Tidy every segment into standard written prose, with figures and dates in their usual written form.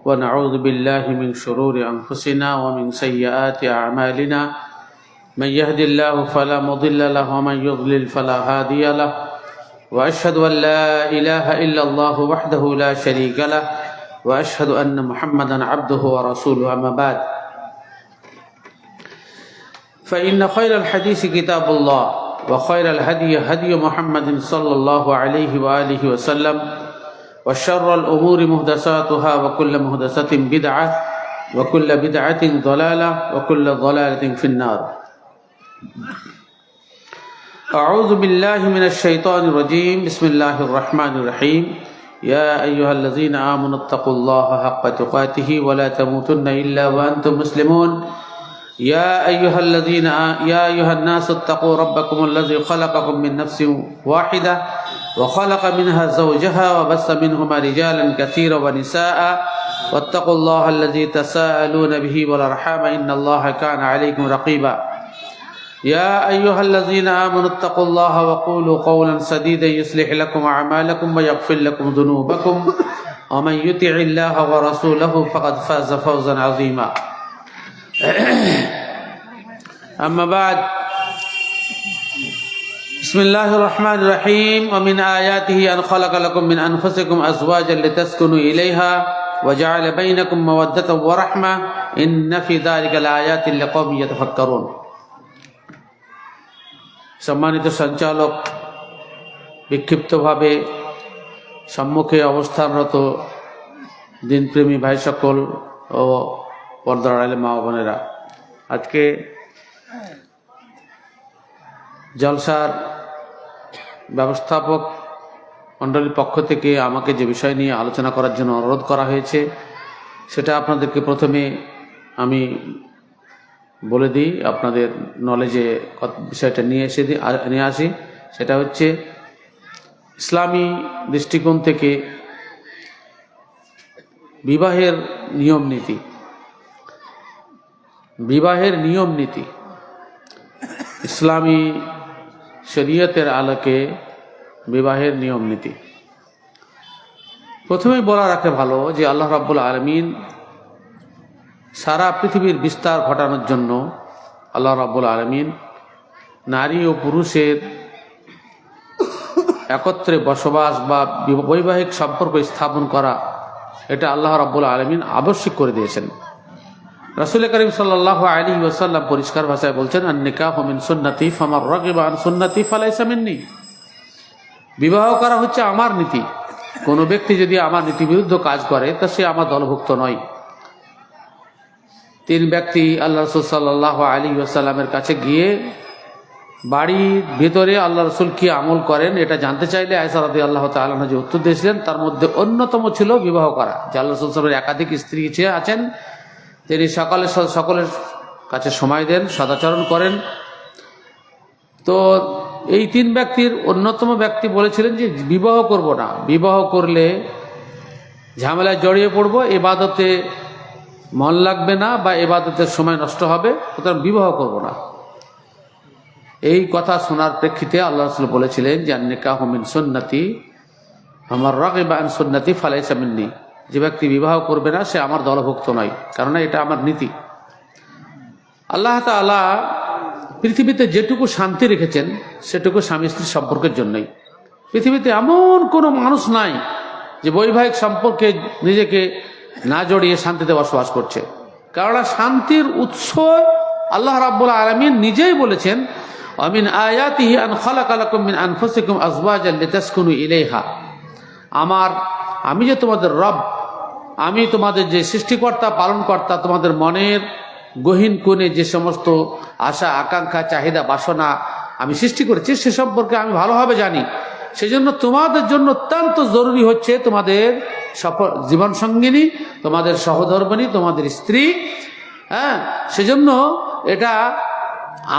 ونعوذ بالله من شرور أنفسنا ومن سيئات أعمالنا من يهد الله فلا مضل له ومن يضلل فلا هادي له وأشهد أن لا إله إلا الله وحده لا شريك له وأشهد أن محمدا عبده ورسوله أما بعد فإن خير الحديث كتاب الله وخير الهدي هدي محمد صلى الله عليه وآله وسلم وشر الأمور محدثاتها وكل محدثة بدعة وكل بدعة ضلالة وكل ضلالة في النار أعوذ بالله من الشيطان الرجيم بسم الله الرحمن الرحيم يا أيها الذين آمنوا اتقوا الله حق تقاته ولا تموتن إلا وأنتم مسلمون يا أيها الناس اتقوا ربكم الذي خلقكم من نفس واحدة وخلق منها زوجها وبث منهما رجالا كثيرا ونساء واتقوا الله الذي تساءلون به والأرحام إن الله كان عليكم رقيبا يا أيها الذين آمنوا اتقوا الله وقولوا قولا سديدا يصلح لكم أعمالكم ويغفر لكم ذنوبكم ومن يطع الله ورسوله فقد فاز فوزا عظيما أما بعد بسم الله الرحمن الرحيم ومن آياته أن خلق لكم من أنفسكم أزواجا لتسكنوا إليها وجعل بينكم مودة ورحمة إن في ذلك لآيات لقوم يتفكرون সম্মানিত সঞ্চালক, বিক্ষিপ্তভাবে সম্মুখে অবস্থানরত দিনপ্রেমী ভাই সকল ও পর্দার আড়ালে মা ও বোনেরা, আজকে জলসার ব্যবস্থাপক মণ্ডলীর পক্ষ থেকে আমাকে যে বিষয় নিয়ে আলোচনা করার জন্য অনুরোধ করা হয়েছে সেটা আপনাদেরকে প্রথমে আমি বলে দিই, আপনাদের নলেজে বিষয়টা নিয়ে আসি। সেটা হচ্ছে ইসলামী দৃষ্টিকোণ থেকে বিবাহের নিয়ম নীতি ইসলামী শরীয়তের আলোকে বিবাহের নিয়ম নীতি। প্রথমেই বলা রাখে ভালো যে আল্লাহ রাব্বুল আলামিন সারা পৃথিবীর বিস্তার ঘটানোর জন্য আল্লাহ রাব্বুল আলামিন নারী ও পুরুষের একত্রে বসবাস বা বৈবাহিক সম্পর্ক স্থাপন করা, এটা আল্লাহ রাব্বুল আলামিন আবশ্যক করে দিয়েছেন। রাসূল করিম সাল্লাল্লাহু আলাইহি ওয়াসাল্লাম পরিষ্কার ভাষায় বলছেন, আন-নিকাহু মিন সুন্নতি ফামান রাগিবা আন সুন্নতি ফালাইসা মিন্নি। বিবাহ করা হচ্ছে আমার নীতি, কোনো ব্যক্তি যদি আমার নীতি বিরুদ্ধ কাজ করে তা সে আমার দলভুক্ত নয়। তিন ব্যক্তি আল্লাহ রাসূল সাল্লাল্লাহু আলাইহি ওয়াসাল্লামের কাছে গিয়ে বাড়ির ভিতরে আল্লাহ রাসূল কি আমল করেন এটা জানতে চাইলে আয়েশা রাদিয়াল্লাহু তাআলা আনহা যে উত্তর দিয়েছিলেন তার মধ্যে অন্যতম ছিল বিবাহ করা। যে আল্লাহ রাসূল সাল্লাল্লাহু আলাইহি একাধিক স্ত্রী আছেন, তিনি সকলের কাছে সময় দেন, সদাচরণ করেন। তো এই তিন ব্যক্তির অন্যতম ব্যক্তি বলেছিলেন যে বিবাহ করব না, বিবাহ করলে ঝামেলায় জড়িয়ে পড়বো, ইবাদতে মন লাগবে না বা ইবাদতের সময় নষ্ট হবে, সুতরাং বিবাহ করব না। এই কথা শোনার প্রেক্ষিতে আল্লাহ রাসূল বলেছিলেন যে আন-নিকাহু মিন সুন্নতি ফামান রাগিবা আন সুন্নতি ফালাইসা মিন্নি। যে ব্যক্তি বিবাহ করবে না সে আমার দলভুক্ত নয়, কারণ এটা আমার নীতি। আল্লাহ তাআলা পৃথিবীতে যেটুকু শান্তি রেখেছেন সেটুকু স্বামী স্ত্রীর সম্পর্কের জন্যই। পৃথিবীতে এমন কোনো মানুষ নাই যে বৈবাহিক সম্পর্কে নিজেকে না জড়িয়ে শান্তিতে বসবাস করছে, কারণ শান্তির উৎস আল্লাহ রাব্বুল আলামিন নিজেই বলেছেন, আমিন আয়াতিহি আন খালাকা লাকুম মিন আনফুসিকুম আজওয়াজান লিতাসকুনু ইলাইহা। আমি যে তোমাদের রব, আমি তোমাদের যে সৃষ্টিকর্তা পালনকর্তা, তোমাদের মনের গহীন কোণে যে সমস্ত আশা আকাঙ্ক্ষা চাহিদা বাসনা আমি সৃষ্টি করেছি সে সম্পর্কে আমি ভালোভাবে জানি। সেজন্য তোমাদের জন্য অত্যন্ত জরুরি হচ্ছে তোমাদের জীবন সঙ্গিনী, তোমাদের সহধর্মিণী, তোমাদের স্ত্রী। সেজন্য এটা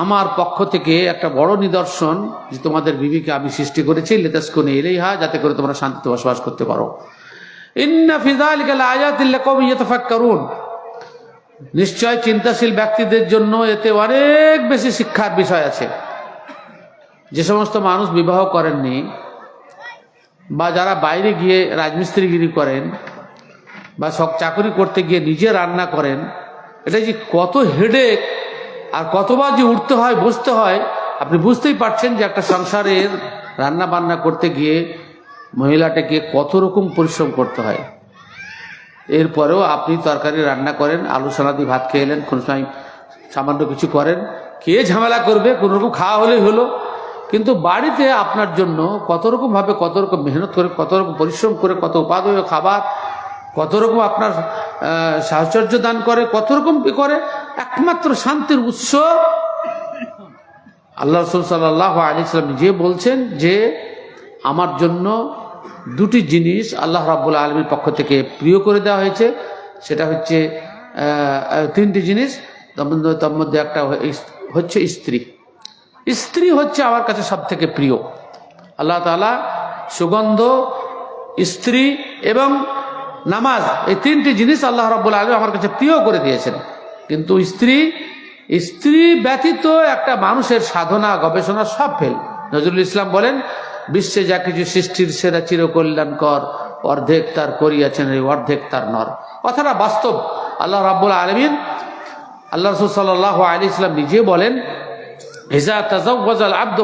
আমার পক্ষ থেকে একটা বড় নিদর্শন যে তোমাদের বিবিকে আমি সৃষ্টি করেছি লিতাসকুনু ইলাইহা, যাতে করে তোমরা শান্তিতে বসবাস করতে পারো। ইন্না ফি যালিকা লাআয়াতিন লিকাওমিন ইয়াতাফাক্কারুন। নিশ্চয় চিন্তাশীল ব্যক্তিদের জন্য এতে অনেক বেশি শিক্ষার বিষয় আছে। যে সমস্ত মানুষ বিবাহ করেননি বা যারা বাইরে গিয়ে রাজমিস্ত্রিগিরি করেন বা চাকরি করতে গিয়ে নিজে রান্না করেন, এটা যে কত হেডেক আর কতবার যে উঠতে হয় বসতে হয়, আপনি বুঝতেই পারছেন যে একটা সংসারের রান্না বান্না করতে গিয়ে মহিলাটাকে কত রকম পরিশ্রম করতে হয়। এরপরেও আপনি তরকারি রান্না করেন, আলু সালাদি ভাত খেয়ে এলেন, কোনো সময় সামান্য কিছু করেন, কে ঝামেলা করবে, কোনো রকম খাওয়া হলেই হলো। কিন্তু বাড়িতে আপনার জন্য কত রকমভাবে, কত রকম মেহনত করে, কত রকম পরিশ্রম করে, কত উপাদেয় খাবার, কত রকম আপনার সাহচর্য দান করে, কত রকম করে। একমাত্র শান্তির উৎস আল্লাহ রাসূল সাল্লাল্লাহু আলাইহি ওয়াসাল্লাম নিজে বলছেন যে আমার জন্য দুটি জিনিস আল্লাহ রাব্বুল আলামিনের পক্ষ থেকে প্রিয় করে দেওয়া হয়েছে। সেটা হচ্ছে তিনটি জিনিস, তার মধ্যে একটা হচ্ছে স্ত্রী। স্ত্রী হচ্ছে আমার কাছে সব থেকে প্রিয়। আল্লাহ তাআলা সুগন্ধ, স্ত্রী এবং নামাজ, এই তিনটি জিনিস আল্লাহ রাব্বুল আলামিন আমার কাছে প্রিয় করে দিয়েছেন। কিন্তু স্ত্রী ব্যতীত একটা মানুষের সাধনা গবেষণা সব ফেল। নজরুল ইসলাম বলেন, বিশ্বে যা কিছু সৃষ্টির সেরা চিরকল্যাণকর, অর্ধেক তার করিয়াছেন অর্ধেক তার নর। কথাটা বাস্তব। আল্লাহ রাব্বুল আলামিন, আল্লাহ রাসূল সাল্লাল্লাহু আলাইহি ওয়াসাল্লাম নিজে বলেন, ইজা তাযাওয়াজাল আবদু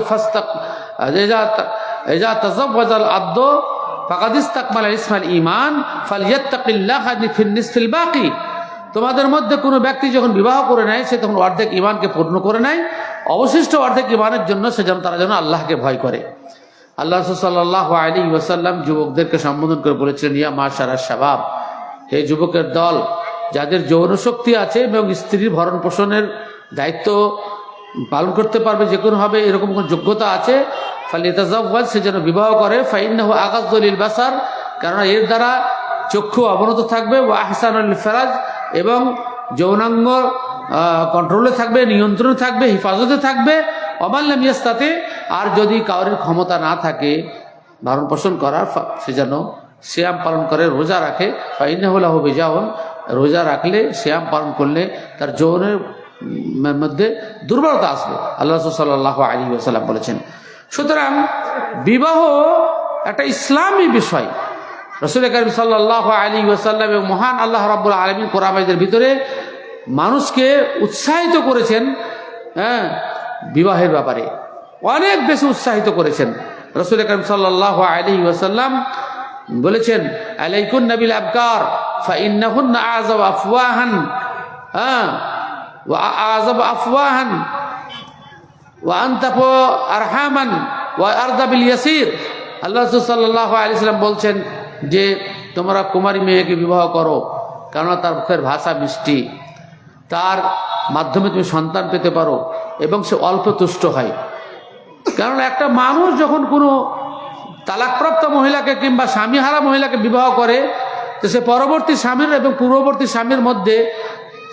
ইজা তাযাওয়াজাল আবদু ফাকাদ ইসতাকমালা ইসমাল ঈমান ফালইয়াত্তাকিল্লাহা ফিন নিসফিল বাকি। তোমাদের মধ্যে কোনো ব্যক্তি যখন বিবাহ করে নেয়, সে তখন অর্ধেক ঈমানকে পূর্ণ করে নেয়, অবশিষ্ট অর্ধেক ঈমানের জন্য তারা যেন আল্লাহকে ভয় করে। আল্লাহ রাসূল সাল্লাল্লাহু আলাইহি ওয়াসাল্লাম যুবকদেরকে সম্বোধন করে বলেছিলেন, ইয়া মাশারাশ শাবাব, হে যুবকের দল, যাদের যৌন শক্তি আছে এবং স্ত্রীর ভরণ পোষণের দায়িত্ব পালন করতে পারবে যে কোনোভাবে, এরকম কোন যোগ্যতা আছে, ফালিয়াতাযাওয়াজ, সে যেন বিবাহ করে। ফাইন্নাহু আগাযযু লিল বাসার, কারণ এর দ্বারা চক্ষু অবনত থাকবে, ওয়া আহসানুল লিল ফারাজ, এবং যৌনাঙ্গ কন্ট্রোলে থাকবে, নিয়ন্ত্রণে থাকবে, হেফাজতে থাকবে। ওমান লাম ইয়াস্তাতি, আর যদি কারোর ক্ষমতা না থাকে ভরণ পোষণ করার, সে যেন সিয়াম পালন করে, রোজা রাখে। ফাইন্নাহু লাহু বিজাউন, রোজা রাখলে, সিয়াম পালন করলে তার যৌনের মধ্যে দুর্বলতা আসবে, আল্লাহ রাসূল সাল্লাল্লাহু আলাইহি ওয়াসাল্লাম বলেছেন। সুতরাং বিবাহ একটা ইসলামী বিষয়। রাসূল কারীম সাল্লাল্লাহু আলাইহি ওয়াসাল্লাম এবং মহান আল্লাহ রাব্বুল আলামিন কোরআন মাজিদের ভিতরে মানুষকে উৎসাহিত করেছেন, বিবাহের ব্যাপারে অনেক বেশি উৎসাহিত করেছেন। রাসূল কারীম সাল্লাল্লাহু আলাইহি ওয়াসাল্লাম বলেছেন, আলাইকুন নাবিল আবকার ফাইন্নাহুন্না আযাব আফওয়াহান ওয়া আযাব আফওয়াহান ওয়া আনতাফু আরহামান ওয়া আরদা বিল ইয়াসির। আল্লাহ রাসূল সাল্লাল্লাহু আলাইহি ওয়াসাল্লাম বলছেন যে তোমরা কুমারী মেয়েকে বিবাহ করো, কেননা তার মুখের ভাষা মিষ্টি, তার মাধ্যমে তুমি সন্তান পেতে পারো এবং সে অল্প তুষ্ট হয়। কেননা একটা মানুষ যখন কোনো তালাকপ্রাপ্ত মহিলাকে কিংবা স্বামীহারা মহিলাকে বিবাহ করে, তো সে পরবর্তী স্বামীর এবং পূর্ববর্তী স্বামীর মধ্যে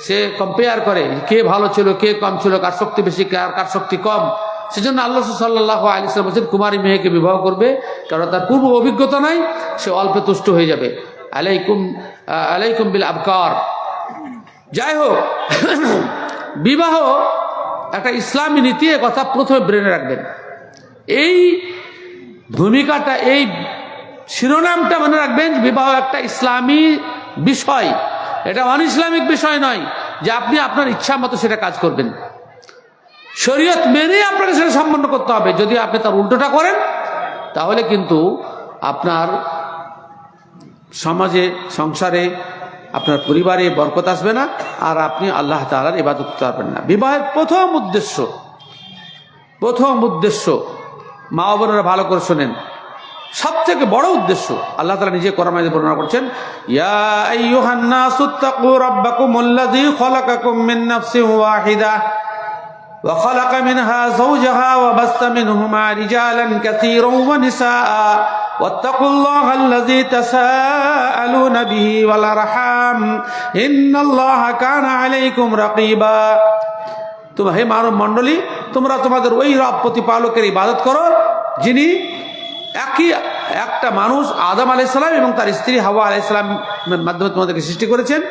সে কম্পেয়ার করে, কে ভালো ছিল, কে কম ছিল, কার শক্তি বেশি, কার শক্তি কম। সেজন্য আল্লাহ সাল্লাল্লাহু আলাইহি ওয়াসাল্লাম বলেছেন, কুমারী মেয়েকে বিবাহ করবে, কারণ তার পূর্ব অভিজ্ঞতা নাই, সে অল্পে তুষ্ট হয়ে যাবে। আলাইকুম বিল আবকার। যাই হোক, বিবাহ একটা ইসলামী নীতি, এ কথা প্রথমে ব্রেনে রাখবেন। এই ভূমিকাটা, এই শিরোনামটা মনে রাখবেন, বিবাহ একটা ইসলামী বিষয়, এটা অন ইসলামিক বিষয় নয় যে আপনি আপনার ইচ্ছা মতো সেটা কাজ করবেন। শরীয়ত মেনে আপনাকে সেটা সম্পন্ন করতে হবে। যদি আপনি তার উল্টোটা করেন, তাহলে কিন্তু আপনার সমাজে, সংসারে, আপনার পরিবারে বরকত আসবে না, আর আপনি আল্লাহ তাআলার ইবাদত করতে পারবেন না। বিবাহের প্রথম উদ্দেশ্য মা ও বোনেরা ভালো করে শোনেন, সব থেকে বড় উদ্দেশ্য আল্লাহ তাআলা নিজে কোরআন মাজিদে বর্ণনা করছেন, ইয়া আইয়ুহান নাসুত্তাকু রাব্বাকুমুল্লাযী খালাকাকুম মিন নাফসিন ওয়াহিদা ওয়া খালাকা মিনহা যাওজাহা ওয়া বাসসা মিনহুমা রিজালান কাসীরান ওয়া নিসাআ ওয়াত্তাকুল্লাহাল্লাযী তাসাআলুনা বিহি ওয়াল আরহাম ইন্নাল্লাহা কানা আলাইকুম রাকীবা। তোমরা হে মানব মণ্ডলী, তোমরা তোমাদের ওই রব প্রতিপালকের ইবাদত করো, যিনি একটা মানুষ আদম আলাইহিস সালাম এবং তার স্ত্রী হাওয়া আলাইহিস সালামের মাধ্যমে তোমাদেরকে সৃষ্টি করেছেন,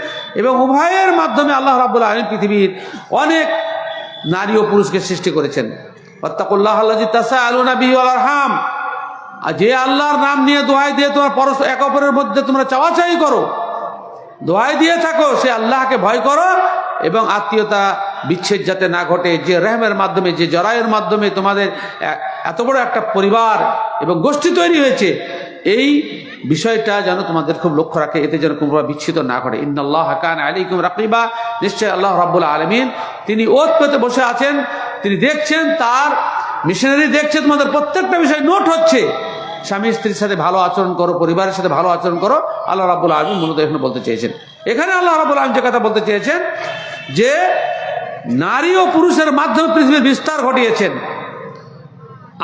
এবং উভয়ের মাধ্যমে আল্লাহ রাব্বুল আলামিন পৃথিবীর অনেক নারী ও পুরুষকে সৃষ্টি করেছেন। ওয়াত্তাকুল্লাহাল্লাযী তাসাআলুনা বিহি ওয়াল আরহাম, আর যে আল্লাহর নাম নিয়ে দোহাই দিয়ে তোমার এক অপরের মধ্যে তোমরা চাওয়াচাই করো, দোয়াই দিয়ে থাকো, সে আল্লাহকে ভয় করো এবং আত্মীয়তা বিচ্ছেদ যাতে না ঘটে। যে রহমের মাধ্যমে, যে জরায়ের মাধ্যমে তোমাদের এত বড় একটা পরিবার এবং গোষ্ঠী তৈরি হয়েছে, এই বিষয়টা যেন তোমাদের খুব লক্ষ্য রাখে, এতে যেন কোনো বিচ্ছিত না ঘটে। ইন্নাল্লাহা কানা আলাইকুম রাকিবা, নিশ্চয় আল্লাহ রাব্বুল আলামিন তিনি ওত পেতে বসে আছেন, তিনি দেখছেন, তার মিশনারি দেখছে, তোমাদের প্রত্যেকটা বিষয় নোট হচ্ছে। স্বামী স্ত্রীর সাথে ভালো আচরণ করো, পরিবারের সাথে ভালো আচরণ করো। আল্লাহ রাব্বুল আলামিন মূলত এখানে বলতে চেয়েছেন, এখানে আল্লাহ রাব্বুল আলামিন যে কথা বলতে চেয়েছেন যে নারী ও পুরুষের মাধ্যমে পৃথিবীর বিস্তার ঘটিয়েছেন।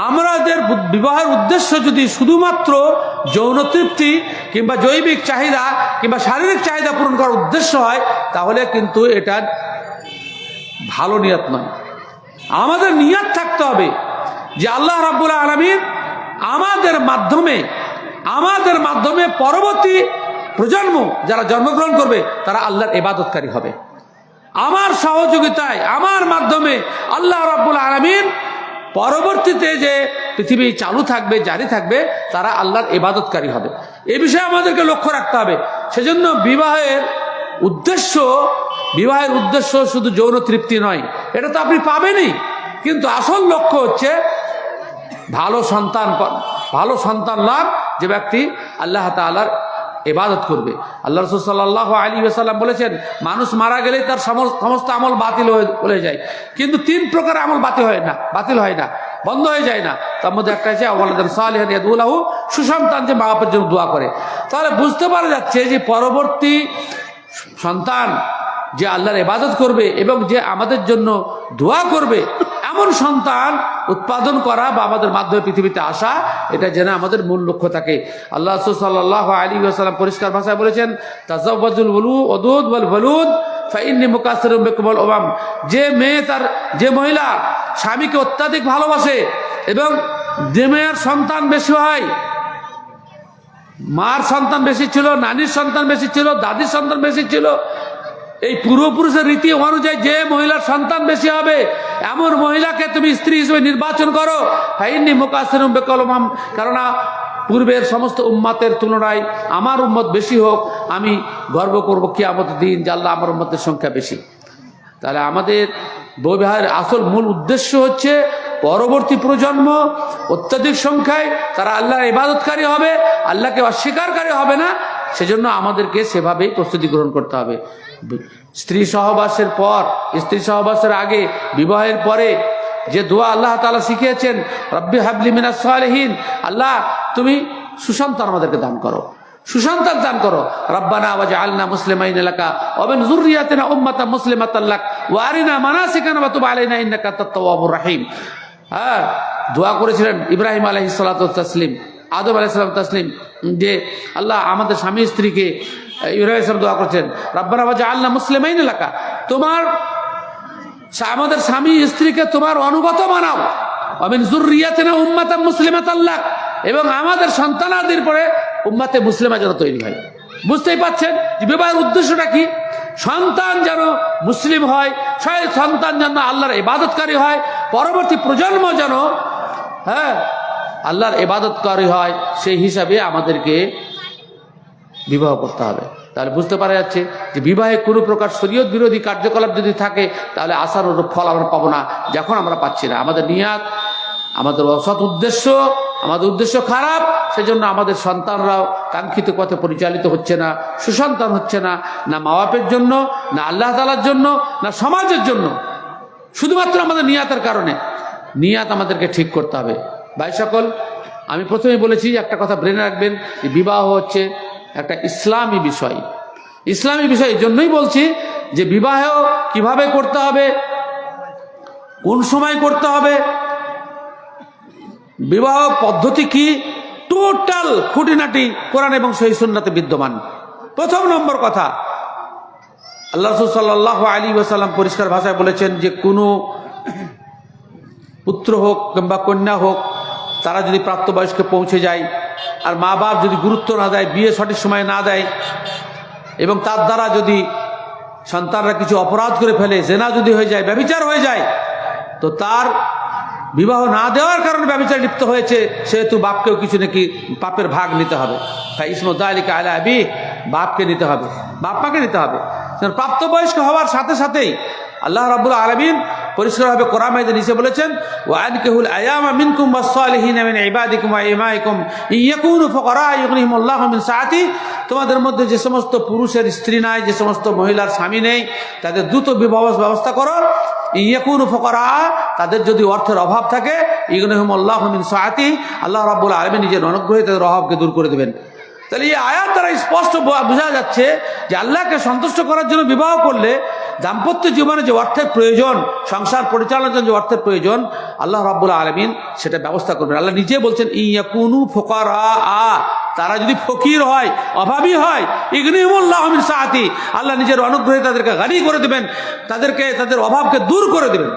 আমাদের বিবাহের উদ্দেশ্য যদি শুধুমাত্র যৌন তৃপ্তি কিংবা জৈবিক চাহিদা কিংবা শারীরিক চাহিদা পূরণ করার উদ্দেশ্য হয়, তাহলে কিন্তু এটা ভালো নিয়ত নয়। আমাদের নিয়ত থাকতে হবে যে আল্লাহ রাব্বুল আলামিন আমাদের মাধ্যমে পরবর্তী প্রজন্ম যারা জন্মগ্রহণ করবে তারা আল্লাহর ইবাদতকারী হবে। আমার সহযোগিতায়, আমার মাধ্যমে আল্লাহ রাব্বুল আলামিন পরবর্তীতে যে পৃথিবী চালু থাকবে, জারি থাকবে, তারা আল্লাহর ইবাদতকারী হবে। এই বিষয়ে আমাদেরকে লক্ষ্য রাখতে হবে। সেজন্য বিবাহের উদ্দেশ্য শুধু যৌন তৃপ্তি নয়, এটা তো আপনি পাবেনই, কিন্তু আসল লক্ষ্য হচ্ছে ভালো সন্তান লাভ, যে ব্যক্তি আল্লাহ তাআলার ইবাদত করবে। আল্লাহ রাসূল সাল্লাল্লাহু আলাইহি ওয়াসাল্লাম বলেছেন, মানুষ মারা গেলেই তার সমস্ত আমল বাতিল হয়ে যায়, কিন্তু 3 প্রকার আমল বাতিল হয় না, বন্ধ হয়ে যায় না। তার মধ্যে একটা হচ্ছে ওয়ালাদান সালিহান ইয়াদউ লাহু, সুসন্তান যে মা বাপের জন্য দোয়া করে। তাহলে বুঝতে পারা যাচ্ছে যে পরবর্তী সন্তান যে আল্লাহর ইবাদত করবে এবং যে আমাদের জন্য দোয়া করবে, এমন সন্তান উৎপাদন করা বা আমাদের মাধ্যমে পৃথিবীতে আসা, এটা যেন আমাদের মূল লক্ষ্য থাকে। আল্লাহ রাসূল সাল্লাল্লাহু আলাইহি ওয়াসাল্লাম পরিষ্কার ভাষায় বলেছেন, তাযাওয়াজুল ওয়াদুদ ওয়াল ওয়ালুদ ফাইন্নী মুকাসসিরুম বিকুমুল উমাম। যে মহিলা স্বামীকে অত্যাধিক ভালোবাসে এবং যে মেয়ের সন্তান বেশি হয়, মার সন্তান বেশি ছিল, নানির সন্তান বেশি ছিল, দাদির সন্তান বেশি ছিল, এই পূর্বপুরুষের রীতি অনুযায়ী যে মহিলার সন্তান বেশি হবে এমন মহিলাকে তুমি স্ত্রী হিসেবে নির্বাচন করো। ফাইন্নী মুকাসসিরুম বিকুমুল উমাম, কেননা পূর্বের সমস্ত উম্মতের তুলনায় আমার উম্মত বেশি হোক, আমি গর্ব করব কিয়ামতের দিন যে আল্লাহ আমার উম্মতের সংখ্যা বেশি। তাহলে আমাদের বিবাহের আসল মূল উদ্দেশ্য হচ্ছে পরবর্তী প্রজন্ম অত্যাধিক সংখ্যায় তারা আল্লাহর ইবাদতকারী হবে, আল্লাহকে অস্বীকারকারী হবে না। সেজন্য আমাদেরকে সেভাবেই প্রস্তুতি গ্রহণ করতে হবে। স্ত্রী সহবাসের আগে, বিবাহের পরে যে দোয়া আল্লাহ তাআলা শিখিয়েছেন, রব্বি হাবলি মিনাস সালিহিন, আল্লাহ তুমি সুসন্তান আমাদেরকে দান করো, সুসন্তান দান করো। রব্বানা ওয়াজআলনা মুসলিমাইন লাকা ওয়া মিন যুররিয়াতিনা উম্মাতান মুসলিমাতান লাক ওয়া আরিনা মানাসিকানা ওয়া তুব আলাইনা ইন্নাকা আনতাত তাওয়াবুর রাহিম। দোয়া করেছিলেন ইব্রাহিম আলাইহিস সালাতু ওয়াস তাসলিম, আদম আলাইহিস সালাতু ওয়াস তাসলিম, যে আল্লাহ আমাদের স্বামী স্ত্রীকে, ইব্রাহিম আলাইহিস সালাম দোয়া করেছেন, রব্বানা ওয়াজআলনা মুসলিমাইন লাকা, আমাদের স্বামী স্ত্রীকে তোমার অনুগত বানাও, ওয়া মিন যুররিয়াতিনা উম্মাতান মুসলিমাতান লাক, এবং আমাদের সন্তানাদির পরে উম্মাতে মুসলিমা যেন তৈরি হয়। বুঝতেই পাচ্ছেন যে বিবাহের উদ্দেশ্যটা কি? সন্তান যেন মুসলিম হয়, সেই সন্তান যেন আল্লাহর ইবাদতকারী হয়, পরবর্তী প্রজন্ম যেন আল্লাহর ইবাদতকারী হয়, সেই হিসাবে আমাদেরকে বিবাহ করতে হবে। তাহলে বুঝতে পারা যাচ্ছে যে বিবাহে কোনো প্রকার শরীয়ত বিরোধী কার্যকলাপ যদি থাকে, তাহলে আশানুরূপ ফল আমরা পাবো না, যখন আমরা পাচ্ছি না। আমাদের নিয়াত, আমাদের অসৎ উদ্দেশ্য, আমাদের উদ্দেশ্য খারাপ, সেজন্য আমাদের সন্তানরাও কাঙ্ক্ষিত পথে পরিচালিত হচ্ছে না, সুসন্তান হচ্ছে না, না মা বাপের জন্য, না আল্লাহ তাআলার জন্য, না সমাজের জন্য, শুধুমাত্র আমাদের নিয়াতের কারণে। নিয়াত আমাদেরকে ঠিক করতে হবে। ভাই সকল, আমি প্রথমেই বলেছি একটা কথা ব্রেনে রাখবেন, যে বিবাহ হচ্ছে একটা ইসলামী বিষয়। ইসলামী বিষয় এই জন্যই বলছি যে বিবাহ কিভাবে করতে হবে, কোন সময় করতে হবে, বিবাহ পদ্ধতি কি, টোটাল খুঁটিনাটি কোরআন এবং সহিহ সুন্নাতে বিদ্যমান। প্রথম নম্বর কথা, আল্লাহ রাসূল সাল্লাল্লাহু আলাইহি ওয়াসাল্লাম পরিষ্কার ভাষায় বলেছেন যে কোনো পুত্র হোক কিংবা কন্যা হোক, তারা যদি প্রাপ্তবয়স্কে পৌঁছে যায় আর মা বাপ যদি গুরুত্ব না দেয়, বিয়ে সঠিক সময় না দেয়, এবং তার দ্বারা যদি সন্তানরা কিছু অপরাধ করে ফেলে, জেনা যদি হয়ে যায়, ব্যভিচার হয়ে যায়, তো তার বিবাহ না দেওয়ার কারণে ব্যভিচার লিপ্ত হয়েছে, সেহেতু বাপকেও কিছু নাকি পাপের ভাগ নিতে হবে। ফাইসমু যালিকা আলা আবি, বাপকে নিতে হবে, বাপ মাকে নিতে হবে। প্রাপ্তবয়স্ক হওয়ার সাথে সাথেই আল্লাহ রাব্বুল আলামিন পরিষ্কারভাবে কোরআন মাজিদে নিচে বলেছেন, ওয়া আনকিহুল আয়ামা মিনকুম ওয়াস-সালিহিনা মিন ইবাদিকুম ওয়া ইমাইকুম ইয়াকুনু ফুকারা ইউগনিহিমুল্লাহু মিন সাআতি। তোমাদের মধ্যে যে সমস্ত পুরুষের স্ত্রী নাই, যে সমস্ত মহিলার স্বামী নেই, তাদের দ্রুত বিবাহ ব্যবস্থা করো। ইয়াকুনু ফুকারা, তাদের যদি অর্থের অভাব থাকে, ইউগনিহিমুল্লাহু মিন সাআতি, আল্লাহ রাব্বুল আলামিন নিজের অনুগ্রহে তাদের অভাবকে দূর করে দেবেন। তাহলে এই আয়াত দ্বারা স্পষ্ট বোঝা যাচ্ছে যে আল্লাহকে সন্তুষ্ট করার জন্য বিবাহ করলে দাম্পত্য জীবনে যে অর্থের প্রয়োজন, সংসার পরিচালনার জন্য যে অর্থের প্রয়োজন, আল্লাহ রাব্বুল আলামিন সেটা ব্যবস্থা করবেন। আল্লাহ নিজে বলছেন, ইয়াকুনু ফুকারা, তারা যদি ফকির হয়, অভাবী হয়, ইগনিহিমুল্লাহু মিন সাআতি, আল্লাহ নিজের অনুগ্রহে তাদেরকে গানি করে দেবেন, তাদেরকে তাদের অভাবকে দূর করে দেবেন।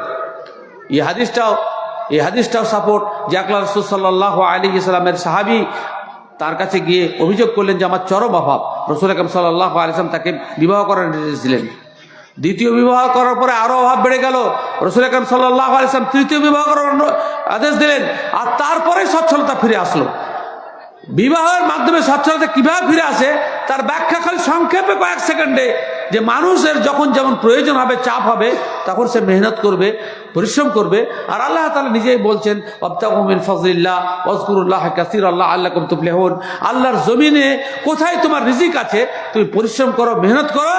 এই হাদিসটাও সাপোর্ট যে আল্লাহ রাসূল সাল্লাল্লাহু আলাইহি ওয়াসাল্লামের সাহাবী তার কাছে গিয়ে অভিযোগ করলেন যে আমার চরম অভাব। রাসূল আকরাম সাল্লাল্লাহু আলাইহি ওয়াসাল্লাম তাকে বিবাহ করার নির্দেশ দিলেন। দ্বিতীয় বিবাহ করার পরে আরো অভাব বেড়ে গেল। রাসূল আকরাম সাল্লাল্লাহু আলাইহি ওয়াসাল্লাম তৃতীয় বিবাহ করার আদেশ দিলেন, আর তারপরে সচ্ছলতা ফিরে আসলো। বিবাহের মাধ্যমে সচ্ছলতা কিভাবে ফিরে আসে তার ব্যাখ্যা খালি সংক্ষেপে কয়েক সেকেন্ডে, যে মানুষের যখন যেমন প্রয়োজন হবে, চাপ হবে, তখন সে মেহনত করবে, পরিশ্রম করবে। আর আল্লাহ তাআলা নিজেই বলছেন, ওয়াবতাগু মিন ফাযলিল্লাহ ওয়াজকুরুল্লাহ কাসীরান লাআল্লাকুম তুফলিহুন। আল্লাহর জমিনে কোথায় তোমার রিজিক আছে, তুমি পরিশ্রম করো, মেহনত করো